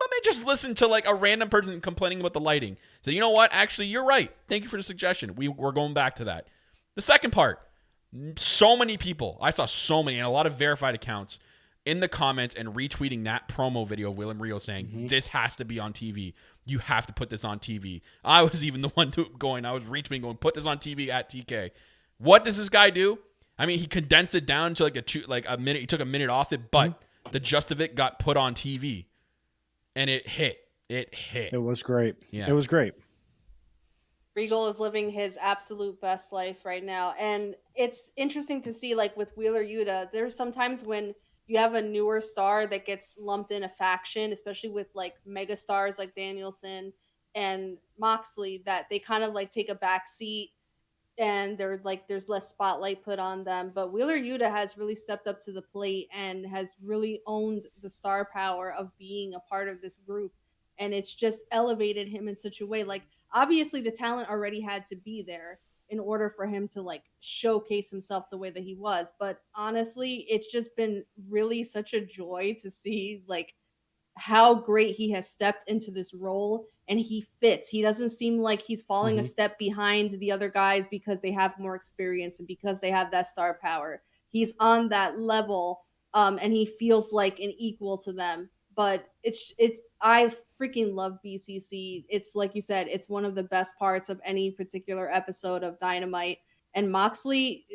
let me just listen to like a random person complaining about the lighting. So, you know what? Actually, you're right. Thank you for the suggestion. We're going back to that. The second part, so many people, I saw so many, and a lot of verified accounts in the comments and retweeting that promo video of William Regal saying, this has to be on TV. You have to put this on TV. I was even the one I was retweeting going, put this on TV at TK. What does this guy do? I mean, he condensed it down to like a minute. He took a minute off it, but the gist of it got put on TV. And it hit. It was great. Yeah. It was great. Regal is living his absolute best life right now. And it's interesting to see, like, with Wheeler Yuta, there's sometimes when you have a newer star that gets lumped in a faction, especially with, like, mega stars like Danielson and Moxley, that they kind of, like, take a back seat and they're like, there's less spotlight put on them. But Wheeler Yuta has really stepped up to the plate and has really owned the star power of being a part of this group. And it's just elevated him in such a way. Like, obviously the talent already had to be there in order for him to, like, showcase himself the way that he was. But honestly, it's just been really such a joy to see, like, how great he has stepped into this role, and he fits. He doesn't seem like he's falling a step behind the other guys because they have more experience and because they have that star power. He's on that level, and he feels like an equal to them. But I freaking love BCC. It's like you said, it's one of the best parts of any particular episode of Dynamite. And Moxley,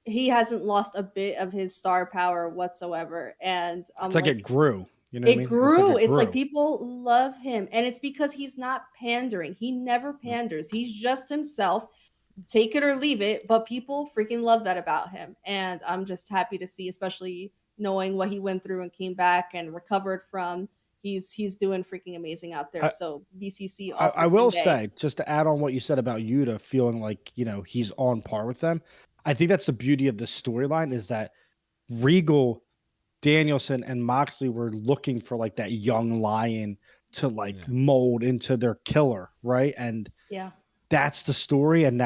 he hasn't lost a bit of his star power whatsoever. And it's like it grew. You know it what I mean? grew. It's like people love him. And it's because he's not pandering. He never panders. He's just himself. Take it or leave it. But people freaking love that about him. And I'm just happy to see, especially knowing what he went through and came back and recovered from. He's doing freaking amazing out there. So BCC. I will say, just to add on what you said about Yuta feeling like, he's on par with them. I think that's the beauty of the storyline, is that Regal, Danielson, and Moxley were looking for like that young lion to mold into their killer, right? And that's the story. And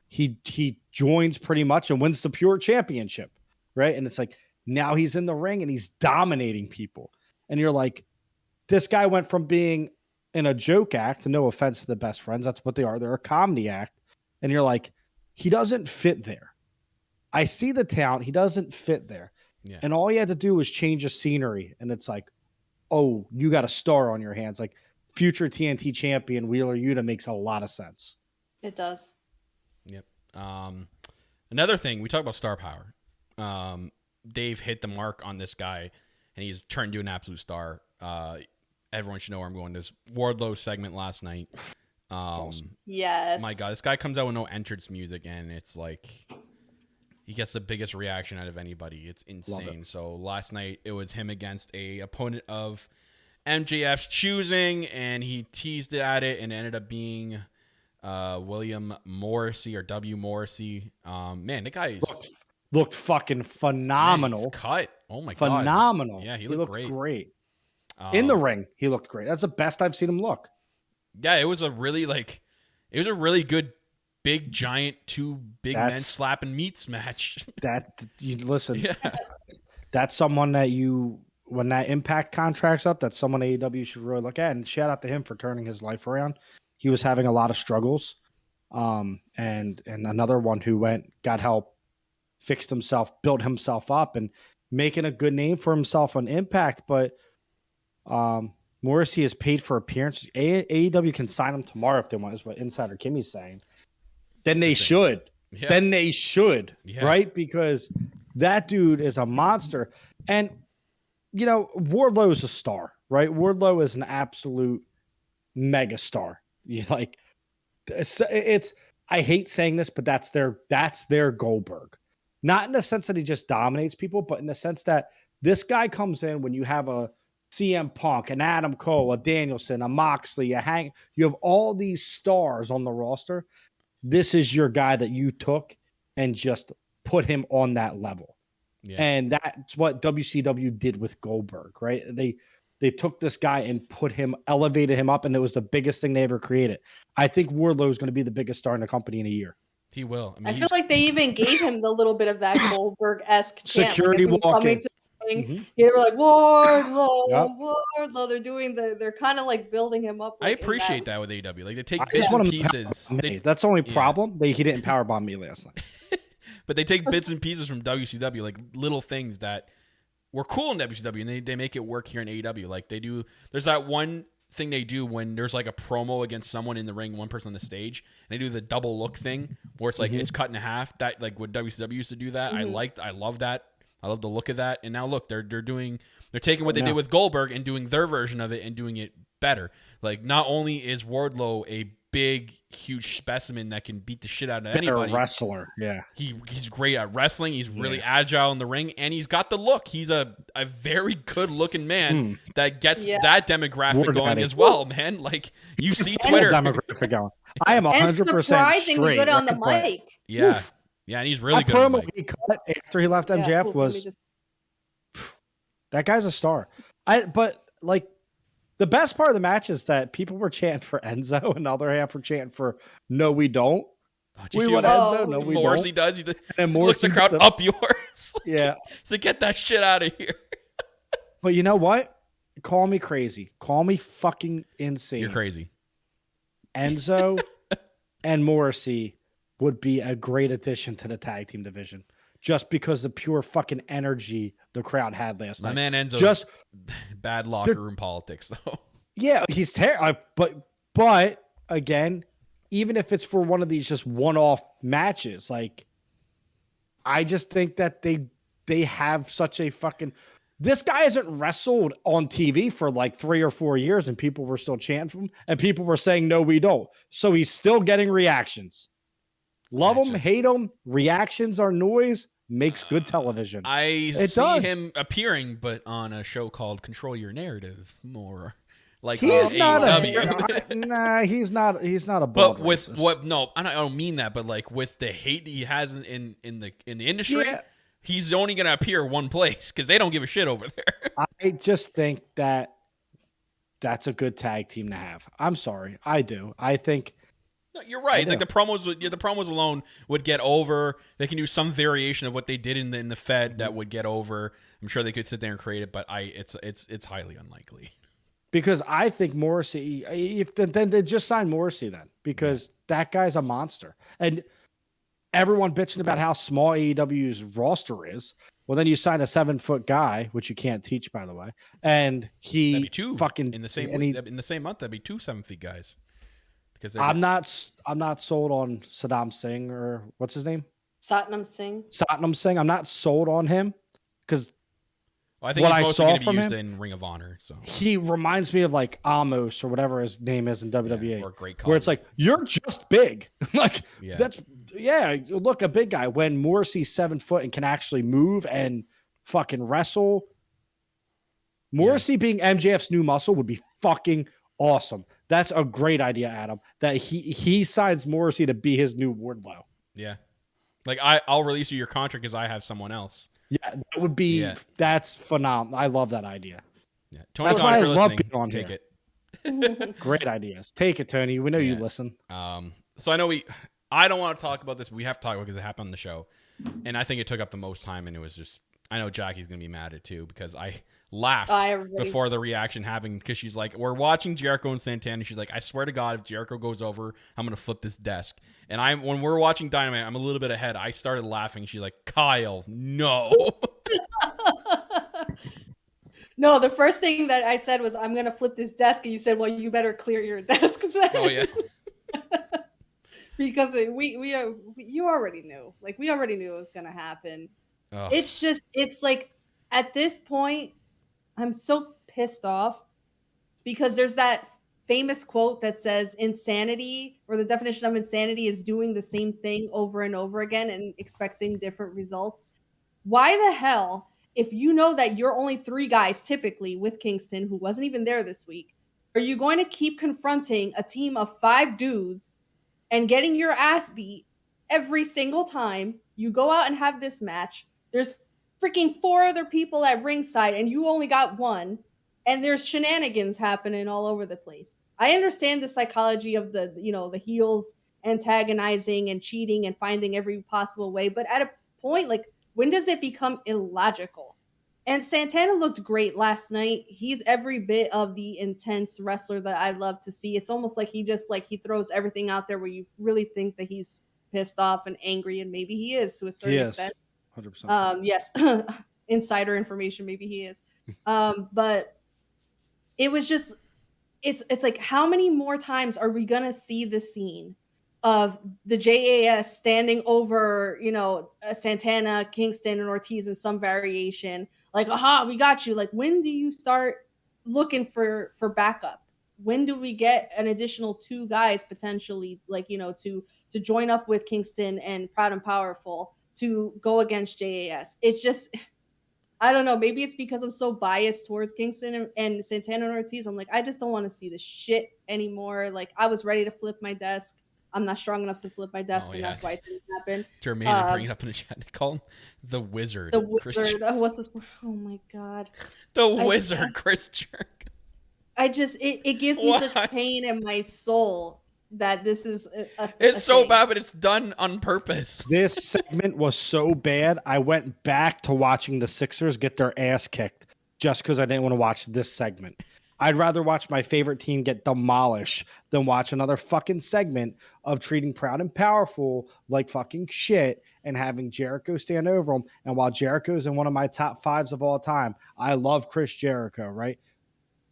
he joins pretty much and wins the pure championship, right? And it's like, now he's in the ring and he's dominating people. And you're like, this guy went from being in a joke act, no offense to the best friends, that's what they are. They're a comedy act. And you're like, he doesn't fit there. I see the talent. He doesn't fit there. Yeah. And all he had to do was change the scenery. And it's like, oh, you got a star on your hands. Like future TNT champion Wheeler Yuta makes a lot of sense. It does. Yep. Another thing, we talk about star power. Dave hit the mark on this guy, and he's turned into an absolute star. Everyone should know where I'm going. This Wardlow segment last night. Awesome. Yes. My God, this guy comes out with no entrance music, and it's like he gets the biggest reaction out of anybody. It's insane. So last night it was him against a opponent of MJF's choosing, and he teased at it, and it ended up being William Morrissey or W. Morrissey. Man, the guy looked fucking phenomenal. Man, he's cut. Oh my God. Phenomenal. Yeah, he looked great. In the ring, he looked great. That's the best I've seen him look. Yeah, it was a really good big giant two big men slapping meats match. Listen. Yeah. That's someone that when that Impact contract's up, that's someone AEW should really look at. And shout out to him for turning his life around. He was having a lot of struggles. And another one who got help, fixed himself, built himself up, and making a good name for himself on Impact. But Morrissey is paid for appearances. AEW can sign him tomorrow if they want, is what Insider Kimmy's saying. Then they should. Yeah. Then they should, right? Because that dude is a monster. And, Wardlow is a star, right? Wardlow is an absolute mega star. I hate saying this, but that's their Goldberg. Not in the sense that he just dominates people, but in the sense that this guy comes in when you have a CM Punk, an Adam Cole, a Danielson, a Moxley, you have all these stars on the roster. This is your guy that you took and just put him on that level. Yeah. And that's what WCW did with Goldberg, right? They took this guy and elevated him up, and it was the biggest thing they ever created. I think Wardlow is going to be the biggest star in the company in a year. He will. I feel like they even gave him the little bit of that Goldberg-esque security walking. Mm-hmm. Yeah, they were like Wardlow, Wardlow. They're kind of like building him up. Like, I appreciate that with AEW. Like they take bits and pieces. That's the only problem. He didn't powerbomb me last night. But they take bits and pieces from WCW, like little things that were cool in WCW, and they make it work here in AEW. Like they do. There's that one thing they do when there's like a promo against someone in the ring, one person on the stage, and they do the double look thing where it's like it's cut in half. That like what WCW used to do that. Mm-hmm. I love that. I love the look of that. And now look, they're taking what they did with Goldberg and doing their version of it and doing it better. Like not only is Wardlow a big, huge specimen that can beat the shit out of anybody. A wrestler, yeah. He's great at wrestling. He's really agile in the ring, and he's got the look. He's a very good looking man that gets that demographic going as well, man. Like you see Twitter demographic going. I am 100% surprisingly good on the mic. Yeah. Oof. Yeah, and he's really good. Promo he cut after he left MJF was that guy's a star. But like the best part of the match is that people were chanting for Enzo, and the other half were chanting for "No, we don't." We want Enzo. No, we Morrissey don't. Does. He looks the crowd up yours. Yeah. So get that shit out of here. But you know what? Call me crazy. Call me fucking insane. You're crazy. Enzo and Morrissey would be a great addition to the tag team division just because the pure fucking energy the crowd had last night. My man Enzo just bad locker room politics though. Yeah, he's terrible. But again, even if it's for one of these just one-off matches, like I just think that they have such a fucking this guy hasn't wrestled on TV for like 3 or 4 years and people were still chanting for him and people were saying no we don't. So he's still getting reactions. Love him, hate him. Reactions are noise. Makes good television. I see him appearing, but on a show called Control Your Narrative, more like he's not he's not a. But with racist. What? No, I don't mean that. But like with the hate he has in the industry, he's only going to appear one place because they don't give a shit over there. I just think that's a good tag team to have. I'm sorry, I do. I think. No, you're right. Like the promos alone would get over. They can do some variation of what they did in the Fed that would get over. I'm sure they could sit there and create it, but it's highly unlikely. Because I think Morrissey, then they just sign Morrissey then because that guy's a monster. And everyone bitching about how small AEW's roster is. Well, then you sign a 7-foot guy, which you can't teach, by the way, and he that'd be two fucking in the same in the same month. That'd be 2 7-feet guys. Because I'm not sold on Saddam Singh or what's his name? Satnam Singh. Satnam Singh. I'm not sold on him because I think he's mostly going to be used in Ring of Honor. So he reminds me of like Amos or whatever his name is in WWE, or Great where it's like you're just big. Like yeah. Look, a big guy when Morrissey's 7 foot and can actually move and fucking wrestle. Morrissey being MJF's new muscle would be fucking awesome. That's a great idea, Adam. That he signs Morrissey to be his new Wardlow. Yeah, like I'll release you your contract because I have someone else. Yeah, that would be. Yeah. That's phenomenal. I love that idea. Yeah, Tony Khan, for listening, take it. Great ideas. Take it, Tony. We know you listen. So I know I don't want to talk about this, but we have to talk about it because it happened on the show, and I think it took up the most time, and it was just. I know Jackie's gonna be mad at it too because I laughed before the reaction happened because she's like, we're watching Jericho and Santana. She's like, I swear to God, if Jericho goes over, I'm gonna flip this desk. And when we're watching Dynamite, I'm a little bit ahead. I started laughing. She's like, Kyle, no. No, the first thing that I said was, I'm gonna flip this desk, and you said, well, you better clear your desk then. Oh yeah. Because you already knew. Like, we already knew it was gonna happen. Ugh. It's like at this point, I'm so pissed off because there's that famous quote that says insanity, or the definition of insanity is doing the same thing over and over again and expecting different results. Why the hell, if you know that you're only 3 guys typically with Kingston, who wasn't even there this week, are you going to keep confronting a team of 5 dudes and getting your ass beat every single time you go out and have this match? There's freaking 4 other people at ringside and you only got 1, and there's shenanigans happening all over the place. I understand the psychology of the heels antagonizing and cheating and finding every possible way, but at a point, like, when does it become illogical? And Santana looked great last night. He's every bit of the intense wrestler that I love to see. It's almost like he throws everything out there where you really think that he's pissed off and angry, and maybe he is to a certain extent. 100%. Yes. Insider information, maybe he is. But it was just, it's like, how many more times are we gonna see the scene of the JAS standing over, Santana, Kingston, and Ortiz in some variation? Like, aha, we got you. Like, when do you start looking for backup? When do we get an additional 2 guys potentially, like, to join up with Kingston and Proud and Powerful to go against JAS? It's just, I don't know. Maybe it's because I'm so biased towards Kingston and Santana and Ortiz. I'm like, I just don't want to see this shit anymore. Like, I was ready to flip my desk. I'm not strong enough to flip my desk, and that's why it didn't happen. Jermaine bring it up in the chat. They call him the Wizard. The Wizard. What's this? Oh my God. The Wizard, Chris Jerk. It gives me such pain in my soul that this is it's so thing. Bad, but it's done on purpose. This segment was so bad, I went back to watching the Sixers get their ass kicked just because I didn't want to watch this segment. I'd rather watch my favorite team get demolished than watch another fucking segment of treating Proud and Powerful like fucking shit and having Jericho stand over them. And while Jericho's in one of my top 5s of all time, I love Chris Jericho, right?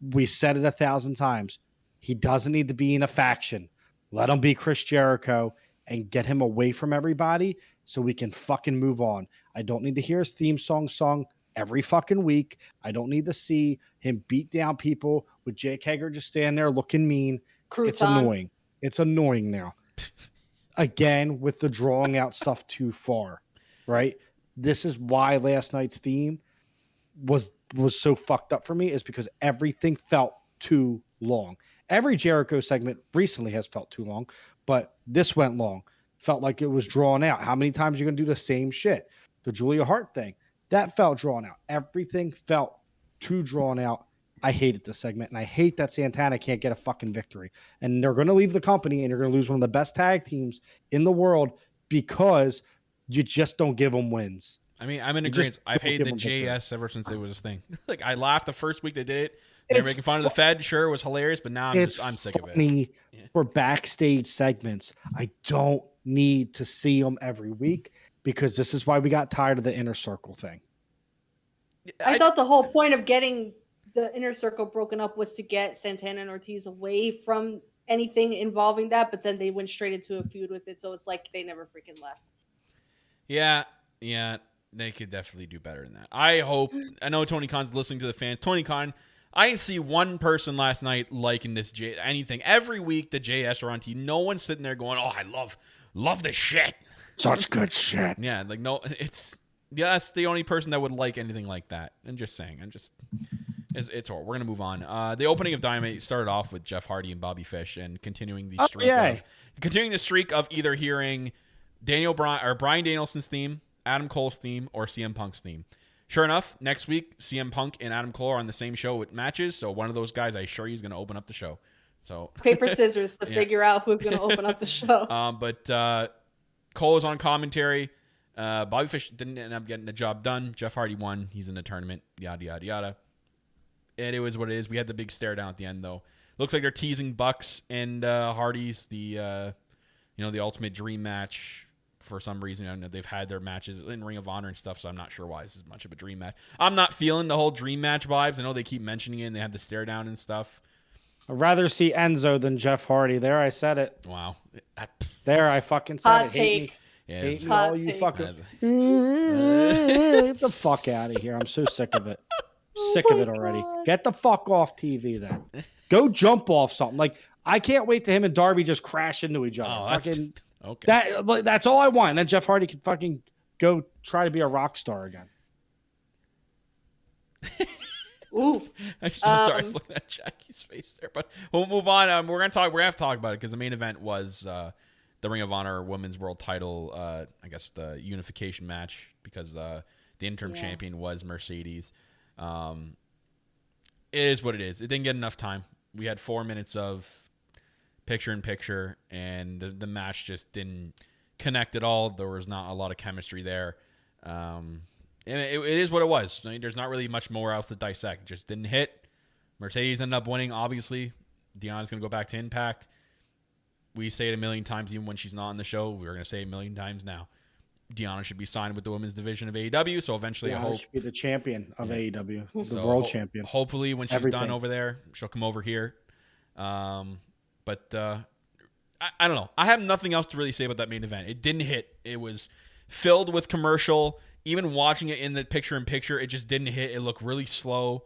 We said it 1,000 times. He doesn't need to be in a faction. Let him be Chris Jericho and get him away from everybody so we can fucking move on. I don't need to hear his theme song sung every fucking week. I don't need to see him beat down people with Jake Hager just standing there looking mean. Crouton. It's annoying. It's annoying now. Again, with the drawing out stuff too far, right? This is why last night's theme was so fucked up for me, is because everything felt too long. Every Jericho segment recently has felt too long, but this went long. Felt like it was drawn out. How many times are you going to do the same shit? The Julia Hart thing, that felt drawn out. Everything felt too drawn out. I hated this segment, and I hate that Santana can't get a fucking victory. And they're going to leave the company, and you're going to lose one of the best tag teams in the world because you just don't give them wins. I mean, I'm in agreement. I've hated the JS ever since it was a thing. Like, I laughed the first week they did it. They're making fun of the Fed. Sure, it was hilarious, but now I'm sick of it. For backstage segments, I don't need to see them every week, because this is why we got tired of the Inner Circle thing. I thought the whole point of getting the Inner Circle broken up was to get Santana and Ortiz away from anything involving that, but then they went straight into a feud with it, so it's like they never freaking left. Yeah, they could definitely do better than that. I know Tony Khan's listening to the fans. Tony Khan, I didn't see one person last night liking this anything. Every week the JS are on TV. No one's sitting there going, "Oh, I love this shit." Such good shit. Yeah, like no, that's the only person that would like anything like that. I'm just saying. It's all. We're gonna move on. The opening of Dynamite started off with Jeff Hardy and Bobby Fish, and continuing the streak of either hearing Bryan Danielson's theme, Adam Cole's theme, or CM Punk's theme. Sure enough, next week CM Punk and Adam Cole are on the same show with matches. So one of those guys, I assure you, is gonna open up the show. So paper scissors to figure out who's gonna open up the show. But Cole is on commentary. Bobby Fish didn't end up getting the job done. Jeff Hardy won. He's in the tournament. Yada yada yada. And it was what it is. We had the big stare down at the end, though. Looks like they're teasing Bucks and Hardy's the Ultimate Dream match for some reason. I don't know. They've had their matches in Ring of Honor and stuff, so I'm not sure why this is much of a dream match. I'm not feeling the whole dream match vibes. I know they keep mentioning it and they have the stare down and stuff. I'd rather see Enzo than Jeff Hardy. There, I said it. Wow. There, I fucking said Hot it. take. Hate me all you fucking. Get the fuck out of here. I'm so sick of it. Sick of it already. God. Get the fuck off TV then. Go jump off something. Like, I can't wait to him and Darby just crash into each other. Oh, okay. That's all I want. And then Jeff Hardy can fucking go try to be a rock star again. Ooh. I'm so sorry. I was looking at Jackie's face there, but we'll move on. We're gonna have to talk about it because the main event was the Ring of Honor Women's World Title. I guess the unification match, because the interim champion was Mercedes. It is what it is. It didn't get enough time. We had 4 minutes of picture-in-picture, and the match just didn't connect at all. There was not a lot of chemistry there. And it is what it was. I mean, there's not really much more else to dissect. It just didn't hit. Mercedes ended up winning, obviously. Deonna's going to go back to Impact. We say it a million times even when she's not on the show. We're going to say it a million times now. Deonna should be signed with the women's division of AEW, so eventually I hope should be the champion of AEW, the world champion. Hopefully, when she's done over there, she'll come over here. But I don't know. I have nothing else to really say about that main event. It didn't hit. It was filled with commercial. Even watching it in the picture-in-picture, it just didn't hit. It looked really slow.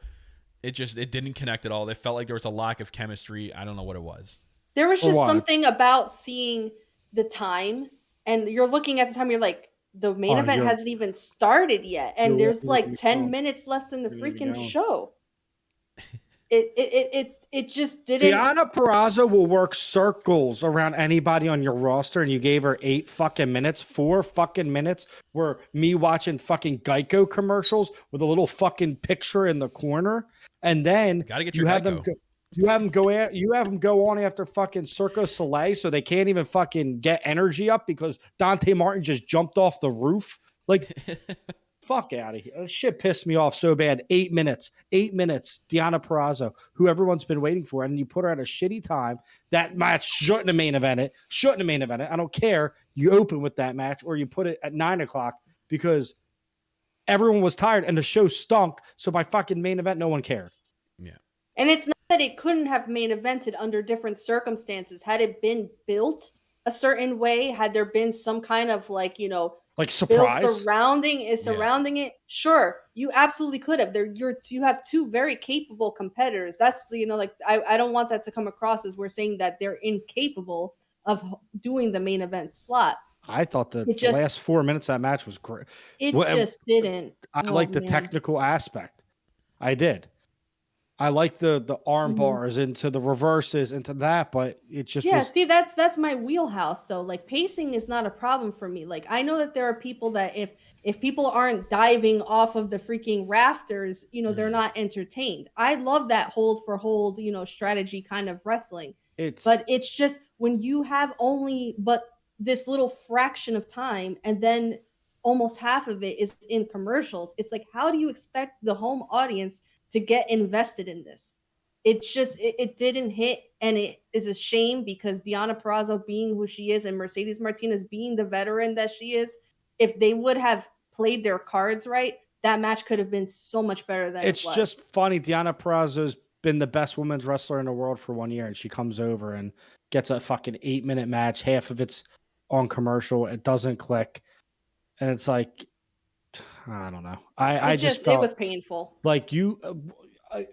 It didn't connect at all. It felt like there was a lack of chemistry. I don't know what it was. There was just something about seeing the time, and you're looking at the time, you're like, the main event hasn't even started yet, and there's like 10 minutes left in the freaking show. It just didn't. Deonna Purrazzo will work circles around anybody on your roster, and you gave her 8 fucking minutes, 4 fucking minutes, were me watching fucking Geico commercials with a little fucking picture in the corner, and then gotta get your you have Geico. You have them go on after fucking Cirque du Soleil, so they can't even fucking get energy up because Dante Martin just jumped off the roof. Like, fuck out of here. This shit pissed me off so bad. 8 minutes. Deonna Purrazzo, who everyone's been waiting for, and you put her at a shitty time. That match shouldn't have main evented. I don't care. You open with that match, or you put it at 9:00 because everyone was tired and the show stunk. So by fucking main event, no one cared. Yeah. And it's not that it couldn't have main evented under different circumstances. Had it been built a certain way, had there been some kind of like surprise surrounding it, sure, you absolutely could have. You have 2 very capable competitors. That's I don't want that to come across as we're saying that they're incapable of doing the main event slot. I thought the last 4 minutes of that match was great. Just didn't. I like the technical aspect. I did. I like the arm bars into the reverses into that, but it just see, that's my wheelhouse though. Like, pacing is not a problem for me. Like, I know that there are people that if people aren't diving off of the freaking rafters, they're not entertained. I love that hold for hold, strategy kind of wrestling. But it's just when you have only but this little fraction of time, and then almost half of it is in commercials. It's like, how do you expect the home audience to get invested in this? it didn't hit, and it is a shame because Deonna Purrazzo being who she is and Mercedes Martinez being the veteran that she is, if they would have played their cards right, that match could have been so much better than it's it was. just funny. Deonna Purrazzo's been the best women's wrestler in the world for 1 year, and she comes over and gets a fucking 8-minute match. Half of it's on commercial. It doesn't click, and it's like, I don't know. I just felt it was painful. like you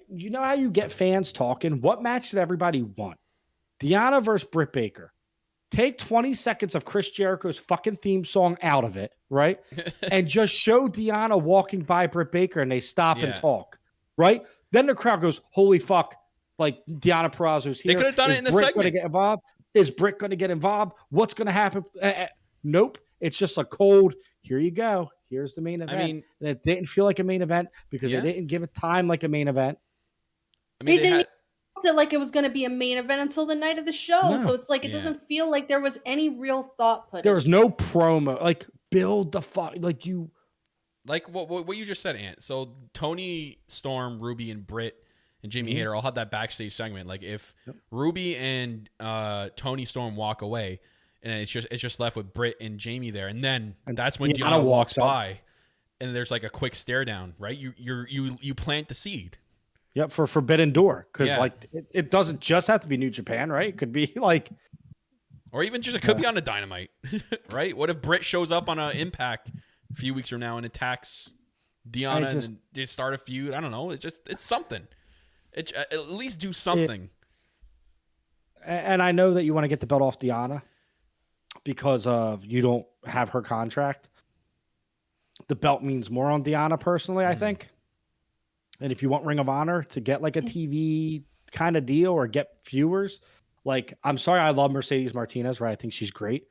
know how you get fans talking. What match did everybody want? Deonna versus Britt Baker. Take 20 seconds of Chris Jericho's fucking theme song out of it, right? And just show Deonna walking by Britt Baker and they stop and talk, right? Then the crowd goes, holy fuck, like Deonna Purrazzo's here. They could have done it in the Britt segment. Gonna get involved? Is Britt going to get involved? What's going to happen? Nope. It's just a cold, here you go. Here's the main event. I mean, and it didn't feel like a main event because they didn't give it time like a main event. I mean, they didn't it like it was going to be a main event until the night of the show. No. So it's like it doesn't feel like there was any real thought put in. There was no promo. Like, build the fuck. Like, you. Like what you just said, Ant. So Tony Storm, Ruby, and Britt and Jamie Hayter all had that backstage segment. Like, if Ruby and Tony Storm walk away, and it's just left with Britt and Jamie there, and then that's when Deonna walks by, and there's like a quick stare down, right? You plant the seed. Yep, for Forbidden Door, because like it doesn't just have to be New Japan, right? It could be like, or even just it could be on a Dynamite, right? What if Britt shows up on an Impact a few weeks from now and attacks Deonna and then they start a feud? I don't know. It's something. At least do something. And I know that you want to get the belt off Deonna because of you don't have her contract. The belt means more on Deonna personally, I think. And if you want Ring of Honor to get like a TV kind of deal or get viewers, like, I'm sorry, I love Mercedes Martinez, right? I think she's great.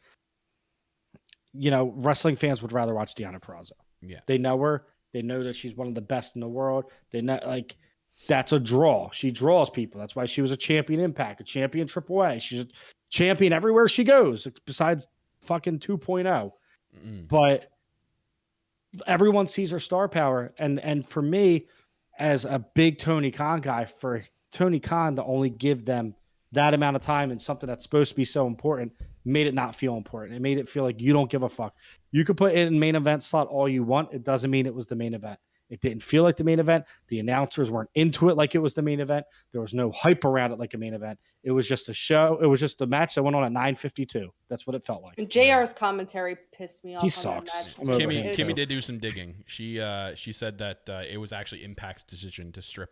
You know, wrestling fans would rather watch Deonna Purrazzo. Yeah. They know her. They know that she's one of the best in the world. They know, like, that's a draw. She draws people. That's why she was a champion Impact, a champion AAA. She's a champion everywhere she goes, besides fucking 2.0. But everyone sees her star power. And for me, as a big Tony Khan guy, for Tony Khan to only give them that amount of time and something that's supposed to be so important made it not feel important. It made it feel like you don't give a fuck. You could put it in main event slot all you want. It doesn't mean it was the main event. It didn't feel like the main event. The announcers weren't into it like it was the main event. There was no hype around it like a main event. It was just a show. It was just a match that went on at 9:52. That's what it felt like. And JR's commentary pissed me off. He sucks. Kimmy did do some digging. She said that it was actually Impact's decision to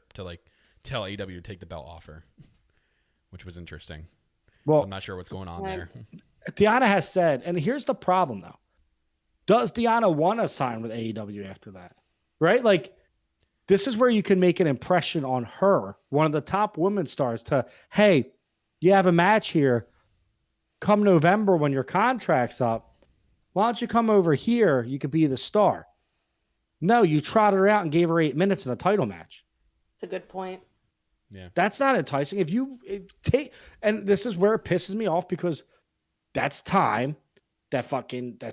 tell AEW to take the belt off her, which was interesting. Well, so I'm not sure what's going on there. Deonna has said, and here's the problem though. Does Deonna want to sign with AEW after that? Right? Like, this is where you can make an impression on her, one of the top women's stars, to, hey, you have a match here. Come November when your contract's up, why don't you come over here? You could be the star. No, you trotted her out and gave her 8 minutes in a title match. That's a good point. Yeah. That's not enticing. If you take, and this is where it pisses me off because that's time, that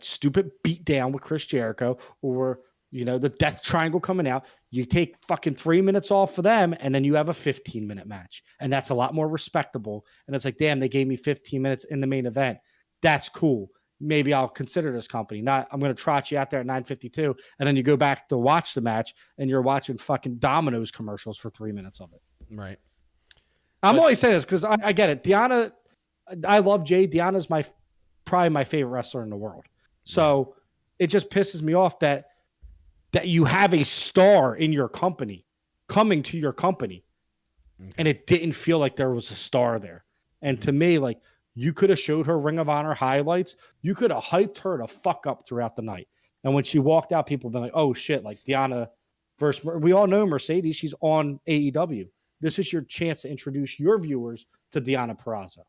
stupid beat down with Chris Jericho, or, you know, the Death Triangle coming out. You take fucking 3 minutes off for them, and then you have a 15-minute match. And that's a lot more respectable. And it's like, damn, they gave me 15 minutes in the main event. That's cool. Maybe I'll consider this company. Not, I'm going to trot you out there at 9:52, and then you go back to watch the match, and you're watching fucking Domino's commercials for 3 minutes of it. Right. I'm only saying this because I get it. Deonna, I love Jade. Deonna's probably my favorite wrestler in the world. So it just pisses me off that you have a star in your company coming to your company, and it didn't feel like there was a star there. And to me, like, you could have showed her Ring of Honor highlights. You could have hyped her to fuck up throughout the night. And when she walked out, people have been like, oh shit, like Deonna versus, we all know Mercedes, she's on AEW. This is your chance to introduce your viewers to Deonna Purrazzo.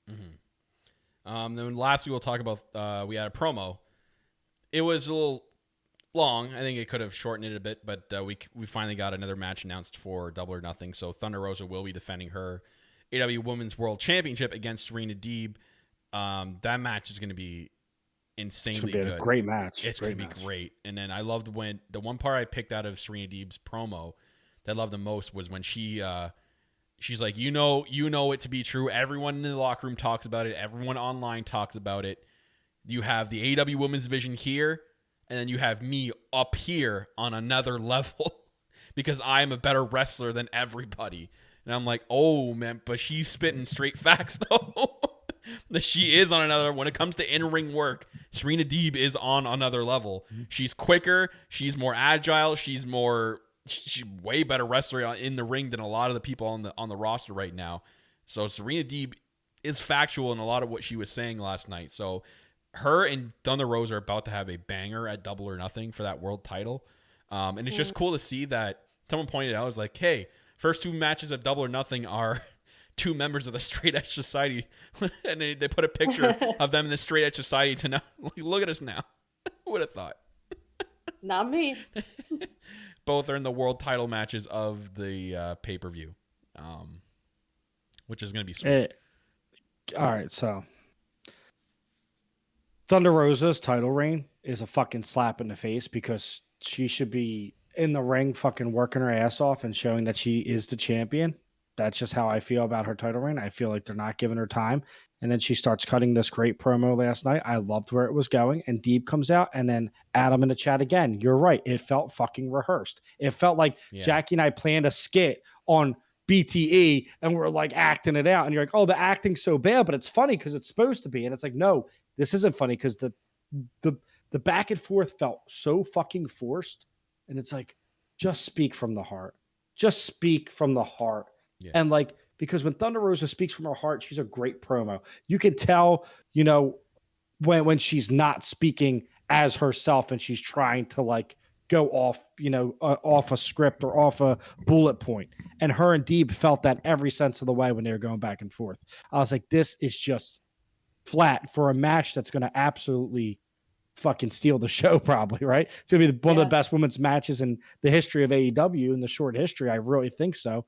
Then lastly, we'll talk about, we had a promo. It was a little long. I think it could have shortened it a bit, but we finally got another match announced for Double or Nothing. So Thunder Rosa will be defending her AEW Women's World Championship against Serena Deeb. That match is going to be insanely good. A great match. It's going to be great. And then I loved when the one part I picked out of Serena Deeb's promo that I loved the most was when she she's like, you know it to be true. Everyone in the locker room talks about it. Everyone online talks about it. You have the AEW Women's Division here, and then you have me up here on another level because I'm a better wrestler than everybody. And I'm like, oh, man, but she's spitting straight facts, though. That she is on another. When it comes to in-ring work, Serena Deeb is on another level. She's quicker. She's more agile. She's way better wrestler in the ring than a lot of the people on the roster right now. So Serena Deeb is factual in a lot of what she was saying last night. So her and Thunder Rosa are about to have a banger at Double or Nothing for that world title. And it's just cool to see that someone pointed out, was like, hey, first 2 matches of Double or Nothing are 2 members of the Straight Edge Society. And they put a picture of them in the Straight Edge Society to now. Look at us now. Who would have thought? Not me. Both are in the world title matches of the pay-per-view, which is going to be sweet. All right, so Thunder Rosa's title reign is a fucking slap in the face because she should be in the ring fucking working her ass off and showing that she is the champion. That's just how I feel about her title reign. I feel like they're not giving her time. And then she starts cutting this great promo last night. I loved where it was going. And Deeb comes out, and then Adam in the chat again. You're right. It felt fucking rehearsed. It felt like Jackie and I planned a skit on BTE and we're like acting it out. And you're like, oh, the acting's so bad, but it's funny because it's supposed to be. And it's like, no, this isn't funny because the back and forth felt so fucking forced. And it's like, just speak from the heart. Just speak from the heart. Yeah. And like, because when Thunder Rosa speaks from her heart, she's a great promo. You can tell, when she's not speaking as herself and she's trying to like go off, off a script or off a bullet point. And her and Deeb felt that every sense of the way when they were going back and forth. I was like, this is just flat for a match that's going to absolutely fucking steal the show, probably, right? It's going to be one of the best women's matches in the history of AEW, in the short history. I really think so.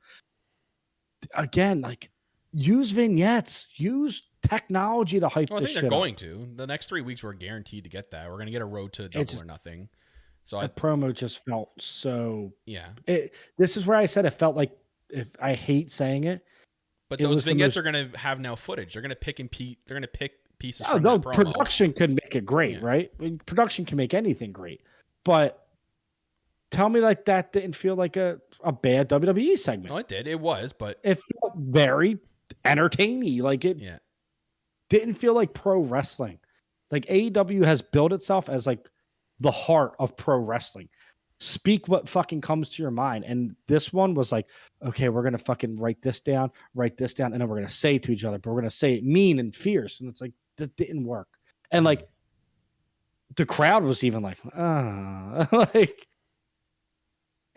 Again, like, use vignettes, use technology to hype this shit. I think they're going to. The next 3 weeks, we're guaranteed to get that. We're going to get a road to Double or Nothing. So the promo just felt so. Yeah. This is where I said it felt like, if I hate saying it, but those vignettes are going to have now footage. They're going to pick pieces. From that promo. Production could make it great, right? I mean, production can make anything great, but tell me like that didn't feel like a bad WWE segment. No, it did. It was, but it felt very entertaining. Like it didn't feel like pro wrestling. Like AEW has built itself as like the heart of pro wrestling. Speak what fucking comes to your mind. And this one was like, okay, we're going to fucking write this down, and then we're going to say it to each other, but we're going to say it mean and fierce. And it's like, that didn't work. And like, the crowd was even like, like,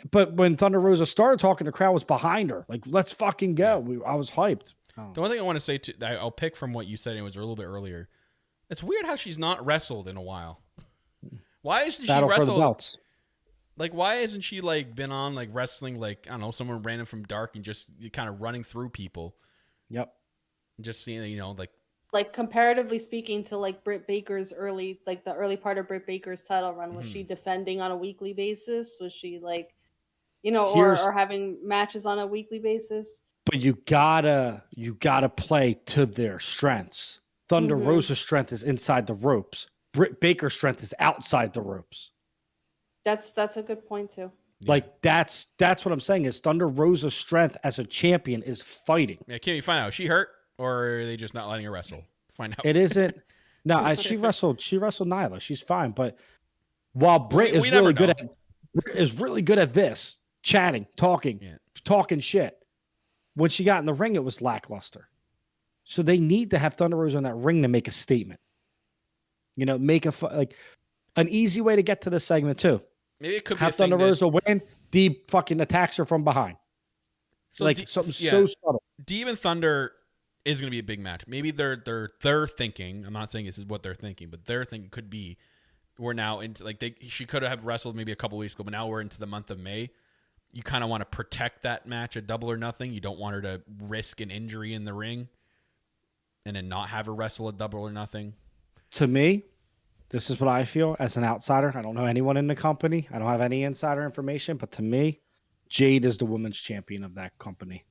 but when Thunder Rosa started talking, the crowd was behind her. Like, let's fucking go. I was hyped. The one thing I want to say, I'll pick from what you said, it was a little bit earlier. It's weird how she's not wrestled in a while. Why isn't she wrestled? For the belts. Like, why hasn't she, like, been on, like, wrestling, like, I don't know, someone random from Dark and just kind of running through people? Yep. Just seeing, like, comparatively speaking to, like, Britt Baker's the early part of Britt Baker's title run, was she defending on a weekly basis? Was she, like, or having matches on a weekly basis? But you gotta play to their strengths. Thunder Rosa's strength is inside the ropes. Britt Baker's strength is outside the ropes. That's a good point too. Like that's what I'm saying is Thunder Rosa's strength as a champion is fighting. Yeah, can you find out? Is she hurt, or are they just not letting her wrestle? Find out. It isn't. No, she wrestled Nyla. She's fine. But while Britt is really good at this, chatting, talking shit. When she got in the ring, it was lackluster. So they need to have Thunder Rosa in that ring to make a statement. Make an easy way to get to this segment too. Maybe it could have Thunder Rosa win. Deeb fucking attacks her from behind. So something so subtle. Deeb and Thunder is going to be a big match. Maybe they're thinking. I'm not saying this is what they're thinking, but their thing could be we're now into she could have wrestled maybe a couple weeks ago, but now we're into the month of May. You kind of want to protect that match at Double or Nothing. You don't want her to risk an injury in the ring and then not have her wrestle at Double or Nothing. To me, this is what I feel as an outsider. I don't know anyone in the company. I don't have any insider information, but to me, Jade is the women's champion of that company.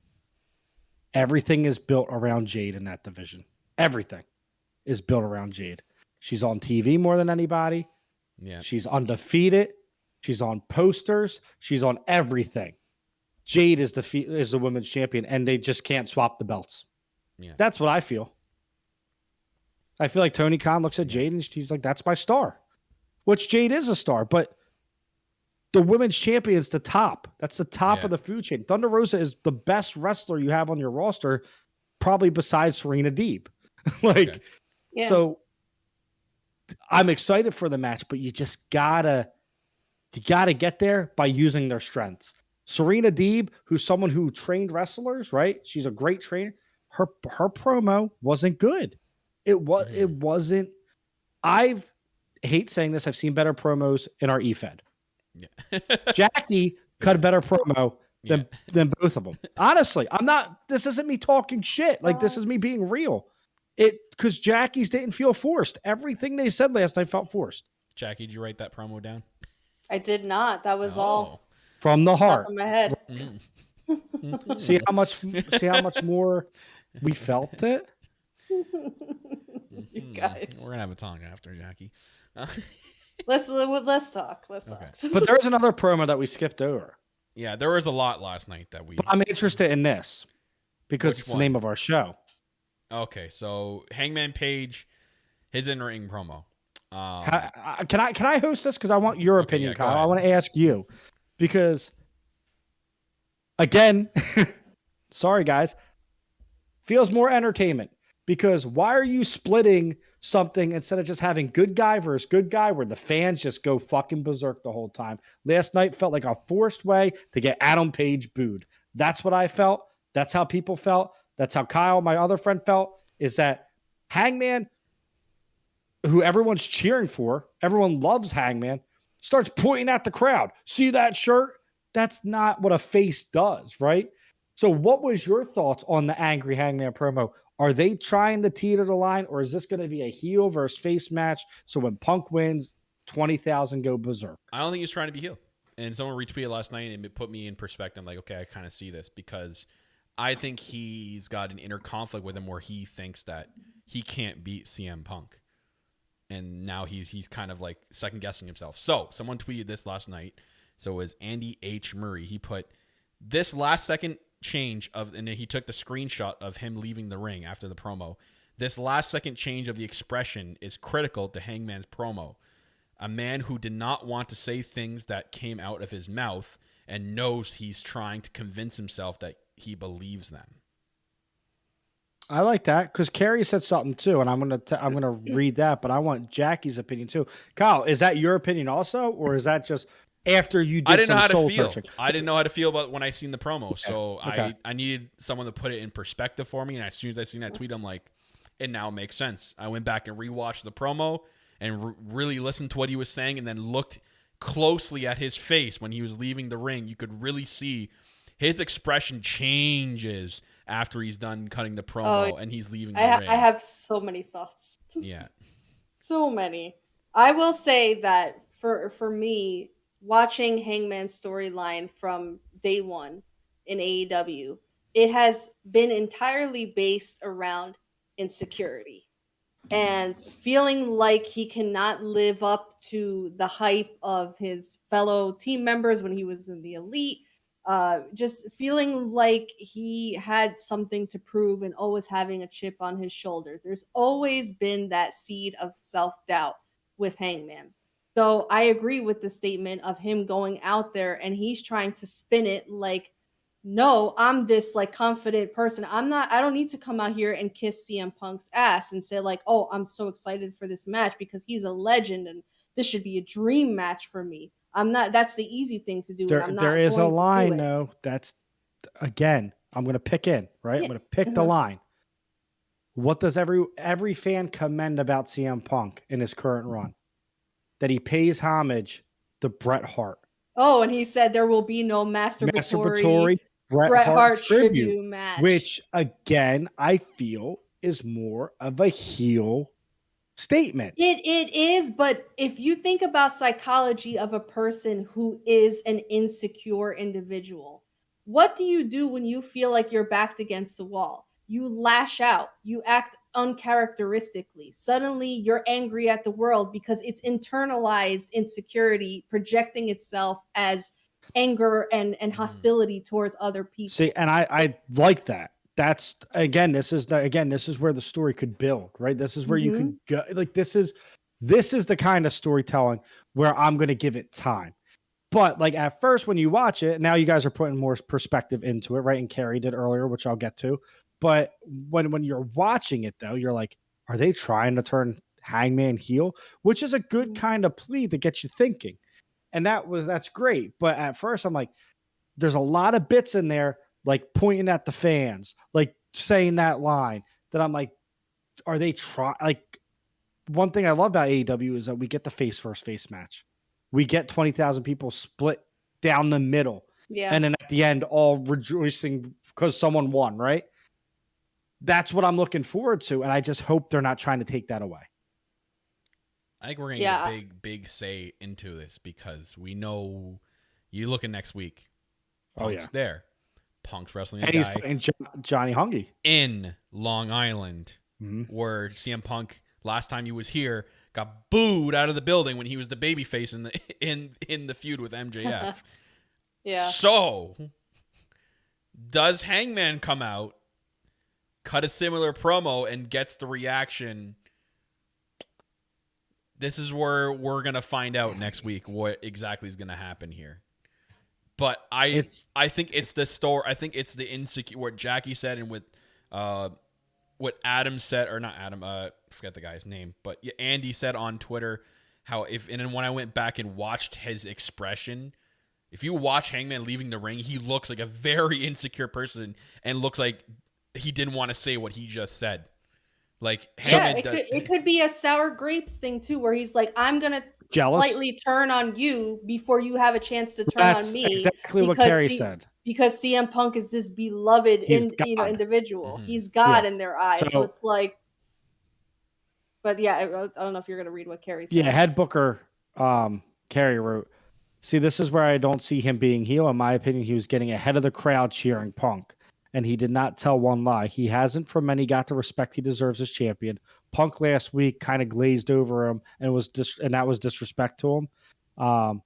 Everything is built around Jade in that division. Everything is built around Jade. She's on TV more than anybody. Yeah. She's undefeated. She's on posters. She's on everything. Jade is the women's champion, and they just can't swap the belts. Yeah. That's what I feel. I feel like Tony Khan looks at Jade and he's like, that's my star. Which Jade is a star, but the women's champion is the top. That's the top of the food chain. Thunder Rosa is the best wrestler you have on your roster, probably besides Serena Deeb. So I'm excited for the match, but you just gotta get there by using their strengths. Serena Deeb, who's someone who trained wrestlers, right? She's a great trainer. Her promo wasn't good. It wasn't. I hate saying this. I've seen better promos in our EFED. Yeah. Jackie cut a better promo than both of them. Honestly, I'm not. This isn't me talking shit. Like this is me being real. Because Jackie's didn't feel forced. Everything they said last night felt forced. Jackie, did you write that promo down? I did not. That was all from the heart. Top of my head. See how much more we felt it. You guys, we're gonna have a talk after, Jackie. Let's talk. Let's talk. But there's another promo that we skipped over. Yeah, there was a lot last night that we. But I'm interested in this because it's the name of our show. Okay, so Hangman Page, his in-ring promo. Can I host this? Because I want your opinion, Kyle. I want to ask you because, again, sorry guys, feels more entertainment. Because why are you splitting something instead of just having good guy versus good guy where the fans just go fucking berserk the whole time? Last night felt like a forced way to get Adam Page booed. That's what I felt. That's how people felt. That's how Kyle, my other friend, felt, is that Hangman, who everyone's cheering for, everyone loves Hangman, starts pointing at the crowd. See that shirt? That's not what a face does, right? So what was your thoughts on the Angry Hangman promo? Are they trying to teeter the line, or is this going to be a heel versus face match? So when Punk wins, 20,000 go berserk. I don't think he's trying to be heel. And someone retweeted last night and it put me in perspective. I'm like, okay, I kind of see this because I think he's got an inner conflict with him where he thinks that he can't beat CM Punk. And now he's kind of like second guessing himself. So someone tweeted this last night. So it was Andy H. Murray. He put this last second change of, and then he took the screenshot of him leaving the ring after the promo. This last second change of the expression is critical to Hangman's promo. A man who did not want to say things that came out of his mouth and knows he's trying to convince himself that he believes them. I like that because Carrie said something too, and I'm gonna read that, but I want Jackie's opinion too. Kyle, is that your opinion also, or is that just after you did? I didn't know how to feel. Searching? I didn't know how to feel about when I seen the promo, okay. so I needed someone to put it in perspective for me. And as soon as I seen that tweet, I'm like, it now makes sense. I went back and rewatched the promo and really listened to what he was saying, and then looked closely at his face when he was leaving the ring. You could really see his expression changes after he's done cutting the promo and he's leaving the ring. I have so many thoughts. Yeah. So many. I will say that for me, watching Hangman's storyline from day one in AEW, it has been entirely based around insecurity and feeling like he cannot live up to the hype of his fellow team members when he was in the Elite. Just feeling like he had something to prove and always having a chip on his shoulder. There's always been that seed of self-doubt with Hangman. So I agree with the statement of him going out there and he's trying to spin it like, no, I'm this like confident person. I don't need to come out here and kiss CM Punk's ass and say like, oh, I'm so excited for this match because he's a legend and this should be a dream match for me. I'm not. That's the easy thing to do. There is a line, though. That's, again, I'm going to pick in, right? I'm going to pick the line. What does every fan commend about CM Punk in his current run? That he pays homage to Bret Hart. Oh, and he said there will be no masturbatory Bret Hart tribute match. Which, again, I feel is more of a heel statement. It is, but if you think about psychology of a person who is an insecure individual, What do you do when you feel like you're backed against the wall? You lash out. You act uncharacteristically. Suddenly, you're angry at the world because it's internalized insecurity projecting itself as anger and hostility towards other people. See, and I like that. That's this is where the story could build, right? This is where you could go. Like this is the kind of storytelling where I'm going to give it time. But like at first, when you watch it, now you guys are putting more perspective into it, right? And Carrie did earlier, which I'll get to. But when you're watching it, though, you're like, are they trying to turn Hangman heel? Which is a good kind of plea to get you thinking, and that's great. But at first, I'm like, there's a lot of bits in there, like pointing at the fans, like saying that line. That I'm like, are they trying? Like, one thing I love about AEW is that we get the face match. We get 20,000 people split down the middle. Yeah. And then at the end, all rejoicing because someone won, right? That's what I'm looking forward to. And I just hope they're not trying to take that away. I think we're going to get a big say into this because we know you look at next week. Punk's there. Punk's wrestling a and guy. He's playing Johnny Hungy. In Long Island, where CM Punk, last time he was here, got booed out of the building when he was the babyface in the feud with MJF. Yeah. So, does Hangman come out, cut a similar promo, and gets the reaction? This is where we're going to find out next week what exactly is going to happen here. But I think it's the story. I think it's the insecure, what Jackie said, and with what Adam said, or not Adam, forget the guy's name, but Andy said on Twitter how and then when I went back and watched his expression, if you watch Hangman leaving the ring, he looks like a very insecure person and looks like he didn't want to say what he just said. Like, Hangman it could be a sour grapes thing too, where he's like, I'm gonna slightly turn on you before you have a chance to turn on me. Exactly what Carrie said. Because CM Punk is this beloved individual. Mm-hmm. He's God in their eyes. So it's like, but yeah, I don't know if you're going to read what Carrie said. Yeah, head booker Carrie wrote, see, this is where I don't see him being heel. In my opinion, he was getting ahead of the crowd cheering Punk, and he did not tell one lie. He hasn't from many got the respect he deserves as champion. Punk last week kind of glazed over him, and that was disrespect to him.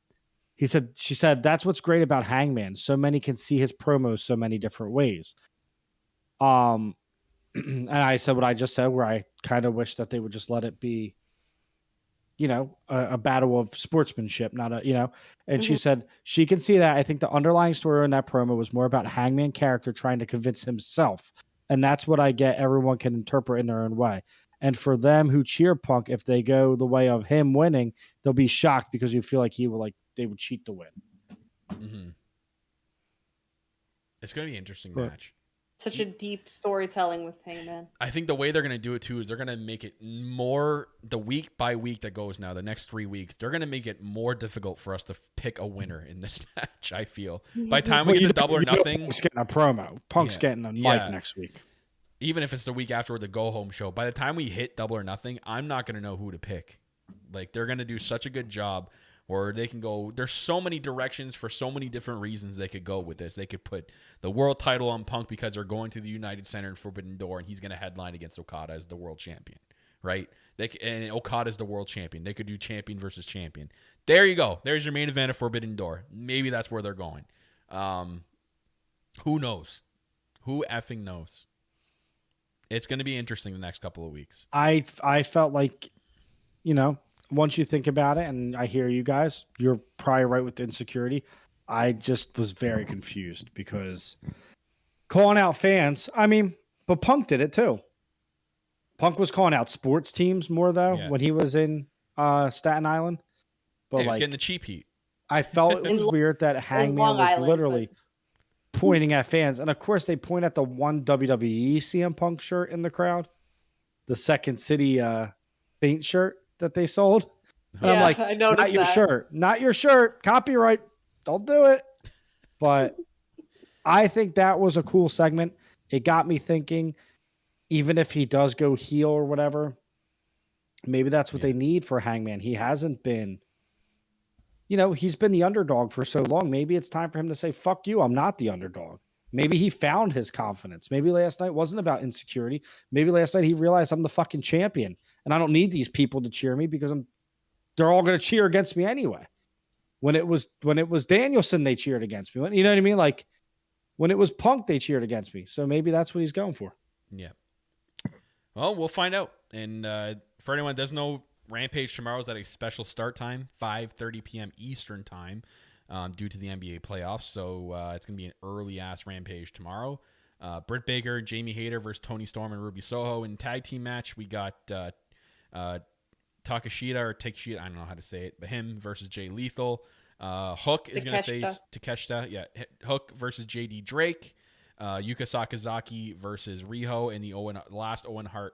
She said, that's what's great about Hangman. So many can see his promos so many different ways. And I said what I just said, where I kind of wish that they would just let it be, a battle of sportsmanship, not and she said she can see that. I think the underlying story in that promo was more about Hangman character trying to convince himself. And that's what I get. Everyone can interpret in their own way. And for them who cheer Punk, if they go the way of him winning, they'll be shocked because you feel like they would cheat to win. Mm-hmm. It's going to be an interesting match. Such a deep storytelling with Hangman. I think the way they're going to do it too is they're going to make it more, the week by week that goes now, the next 3 weeks, they're going to make it more difficult for us to pick a winner in this match, I feel. By the time we get to Double or Nothing. Punk's getting a promo. Punk's getting a mic next week. Even if it's the week after the go-home show, by the time we hit Double or Nothing, I'm not going to know who to pick. Like, they're going to do such a good job where they can go, there's so many directions for so many different reasons they could go with this. They could put the world title on Punk because they're going to the United Center in Forbidden Door, and he's going to headline against Okada as the world champion, right? And Okada's the world champion. They could do champion versus champion. There you go. There's your main event of Forbidden Door. Maybe that's where they're going. Who knows? Who effing knows? It's going to be interesting the next couple of weeks. I felt like, once you think about it, and I hear you guys, you're probably right with the insecurity. I just was very confused because calling out fans, but Punk did it too. Punk was calling out sports teams more, though, when he was in Staten Island. But he was getting the cheap heat. I felt it was weird that Hangman was literally pointing at fans. And, of course, they point at the one WWE CM Punk shirt in the crowd, the Second City Saint shirt that they sold. And I'm like, not your shirt, copyright, don't do it. But I think that was a cool segment. It got me thinking, even if he does go heel or whatever, maybe that's what they need for Hangman. He hasn't been he's been the underdog for so long. Maybe it's time for him to say, fuck you, I'm not the underdog. Maybe he found his confidence. Maybe last night wasn't about insecurity. Maybe last night he realized I'm the fucking champion and I don't need these people to cheer me because they're all going to cheer against me anyway. When it was Danielson, they cheered against me. You know what I mean? Like when it was Punk, they cheered against me. So maybe that's what he's going for. Yeah. Well, we'll find out. And for anyone that doesn't know, Rampage tomorrow is at a special start time, 5:30 p.m. Eastern time, due to the NBA playoffs. So it's going to be an early-ass Rampage tomorrow. Britt Baker, Jamie Hayter versus Tony Storm and Ruby Soho. In tag team match, we got Takeshita, I don't know how to say it, but him versus Jay Lethal. Hook is going to face Takeshita. Yeah, Hook versus JD Drake. Yuka Sakazaki versus Riho in the last Owen Hart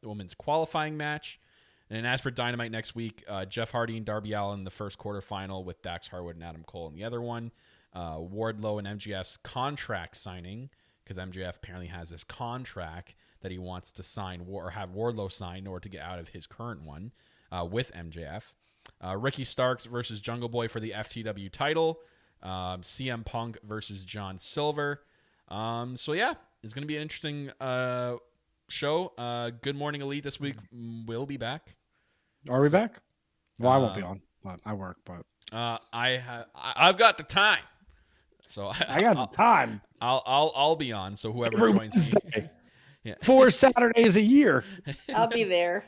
women's qualifying match. And then as for Dynamite next week, Jeff Hardy and Darby Allin in the first quarterfinal with Dax Harwood and Adam Cole in the other one. Wardlow and MJF's contract signing, because MJF apparently has this contract that he wants to sign or have Wardlow sign in order to get out of his current one with MJF. Ricky Starks versus Jungle Boy for the FTW title. CM Punk versus John Silver. So yeah, it's going to be an interesting show. Good Morning Elite this week will be back. Are we back? Well, I won't be on. I work, but I've got the time. So I got the time. I'll be on. So whoever joins me, yeah. 4 Saturdays a year. I'll be there.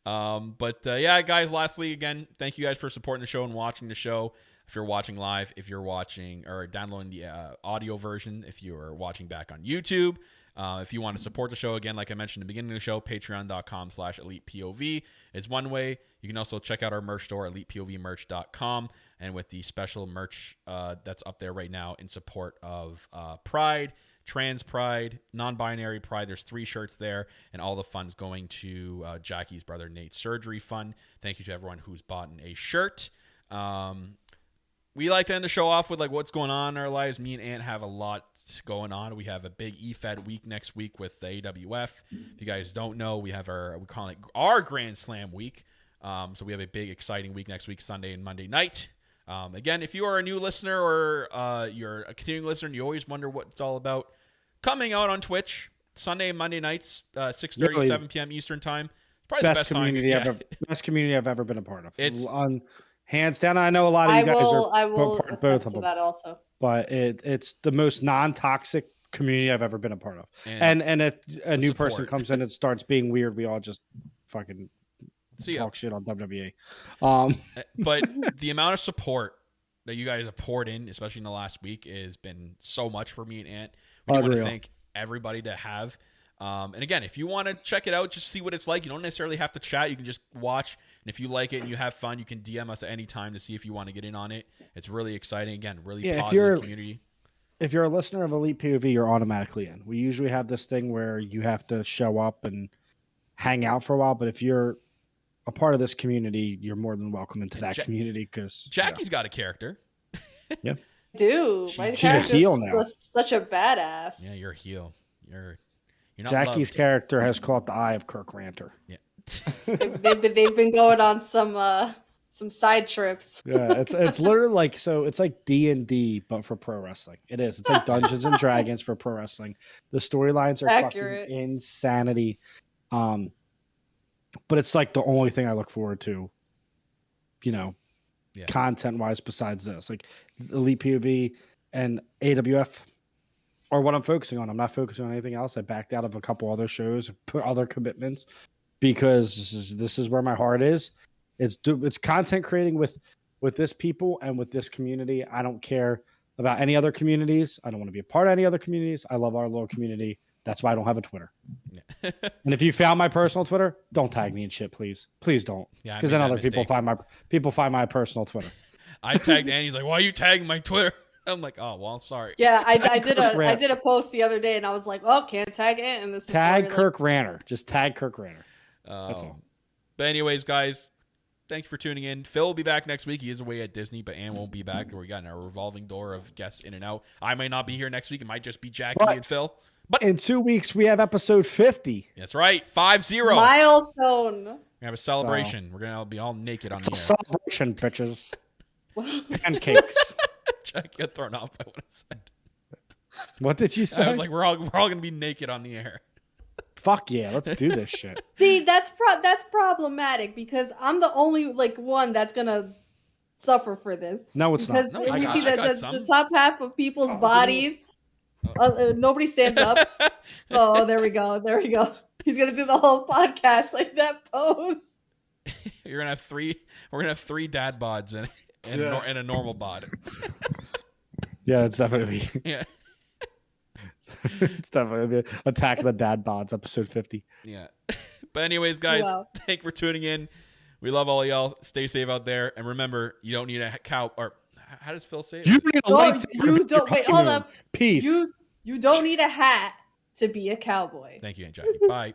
Yeah, guys. Lastly, again, thank you guys for supporting the show and watching the show. If you're watching live, if you're watching or downloading the audio version, if you're watching back on YouTube, if you want to support the show, again, like I mentioned at the beginning of the show, patreon.com/ElitePOV is one way. You can also check out our merch store, ElitePOVmerch.com, and with the special merch that's up there right now in support of Pride, Trans Pride, Non-Binary Pride. There's 3 shirts there, and all the funds going to Jackie's brother Nate's surgery fund. Thank you to everyone who's bought a shirt. We like to end the show off with like what's going on in our lives. Me and Ant have a lot going on. We have a big EFED week next week with the AWF. If you guys don't know, we call it our Grand Slam week. So we have a big exciting week next week, Sunday and Monday night. Again, if you are a new listener or you're a continuing listener and you always wonder what it's all about, coming out on Twitch Sunday and Monday nights, 6:30, 7 p.m. Eastern time. Probably the best community time. Best community I've ever been a part of. It's on hands down. I know a lot of you guys I will part of both of them. That also. But it's the most non-toxic community I've ever been a part of. And if a new person comes in and starts being weird, we all just fucking talk shit on WWE. But the amount of support that you guys have poured in, especially in the last week, has been so much for me and Ant. We want to thank everybody to have. And again, if you want to check it out, just see what it's like. You don't necessarily have to chat. You can just watch. And if you like it and you have fun, you can DM us at any time to see if you want to get in on it. It's really exciting. Again, really positive community. If you're a listener of Elite POV, you're automatically in. We usually have this thing where you have to show up and hang out for a while. But if you're a part of this community, you're more than welcome into that community because Jackie's got a character. Yeah. Dude, she's a heel now. Such a badass. Yeah, you're a heel. You're not Jackie's loved. character has caught the eye of Kirk Ranter. Yeah. they've been going on some side trips. Yeah, it's literally like it's like D&D but for pro wrestling. It is. It's like Dungeons and Dragons for pro wrestling. The storylines are accurate. Fucking insanity. But it's like the only thing I look forward to, content wise besides this. Like Elite POV and AWF are what I'm focusing on. I'm not focusing on anything else. I backed out of a couple other shows, put other commitments because this is where my heart is. It's content creating with this people and with this community. I don't care about any other communities. I don't want to be a part of any other communities. I love our little community. That's why I don't have a Twitter. And if you found my personal Twitter, don't tag me in shit, please. Please don't. Yeah, because then other people find my personal Twitter. I tagged Annie. He's like, "Why are you tagging my Twitter?" I'm like, "Oh, well, I'm sorry." Yeah, I did a post the other day, and I was like, "Oh, can't tag it." And this tag Kirk Ranter. Just tag Kirk Ranter. That's all. But anyways, guys, thank you for tuning in. Phil will be back next week. He is away at Disney, but Ann won't be back. We got a revolving door of guests in and out. I might not be here next week. It might just be Jackie and Phil. But in 2 weeks, we have episode 50. That's right. 50. Milestone. We have a celebration. We're going to be all naked on the air. Celebration, bitches. Pancakes. Jack got thrown off by what I said. What did you say? I was like, we're all gonna be naked on the air. Fuck yeah, let's do this shit. See, that's problematic because I'm the only one that's gonna suffer for this. No, it's because not. Because we see that the top half of people's bodies, nobody stands up. Oh, there we go. He's gonna do the whole podcast like that pose. We're gonna have three dad bods and a normal bod. Yeah, it's definitely. Yeah. It's definitely Attack of the Dad Bods, episode 50. Yeah. But anyways, guys, thank you for tuning in. We love all y'all. Stay safe out there. And remember, you don't need a cow or how does Phil say it? You need a you don't wait, hold up. Peace. You don't need a hat to be a cowboy. Thank you, Aunt Jackie. Bye.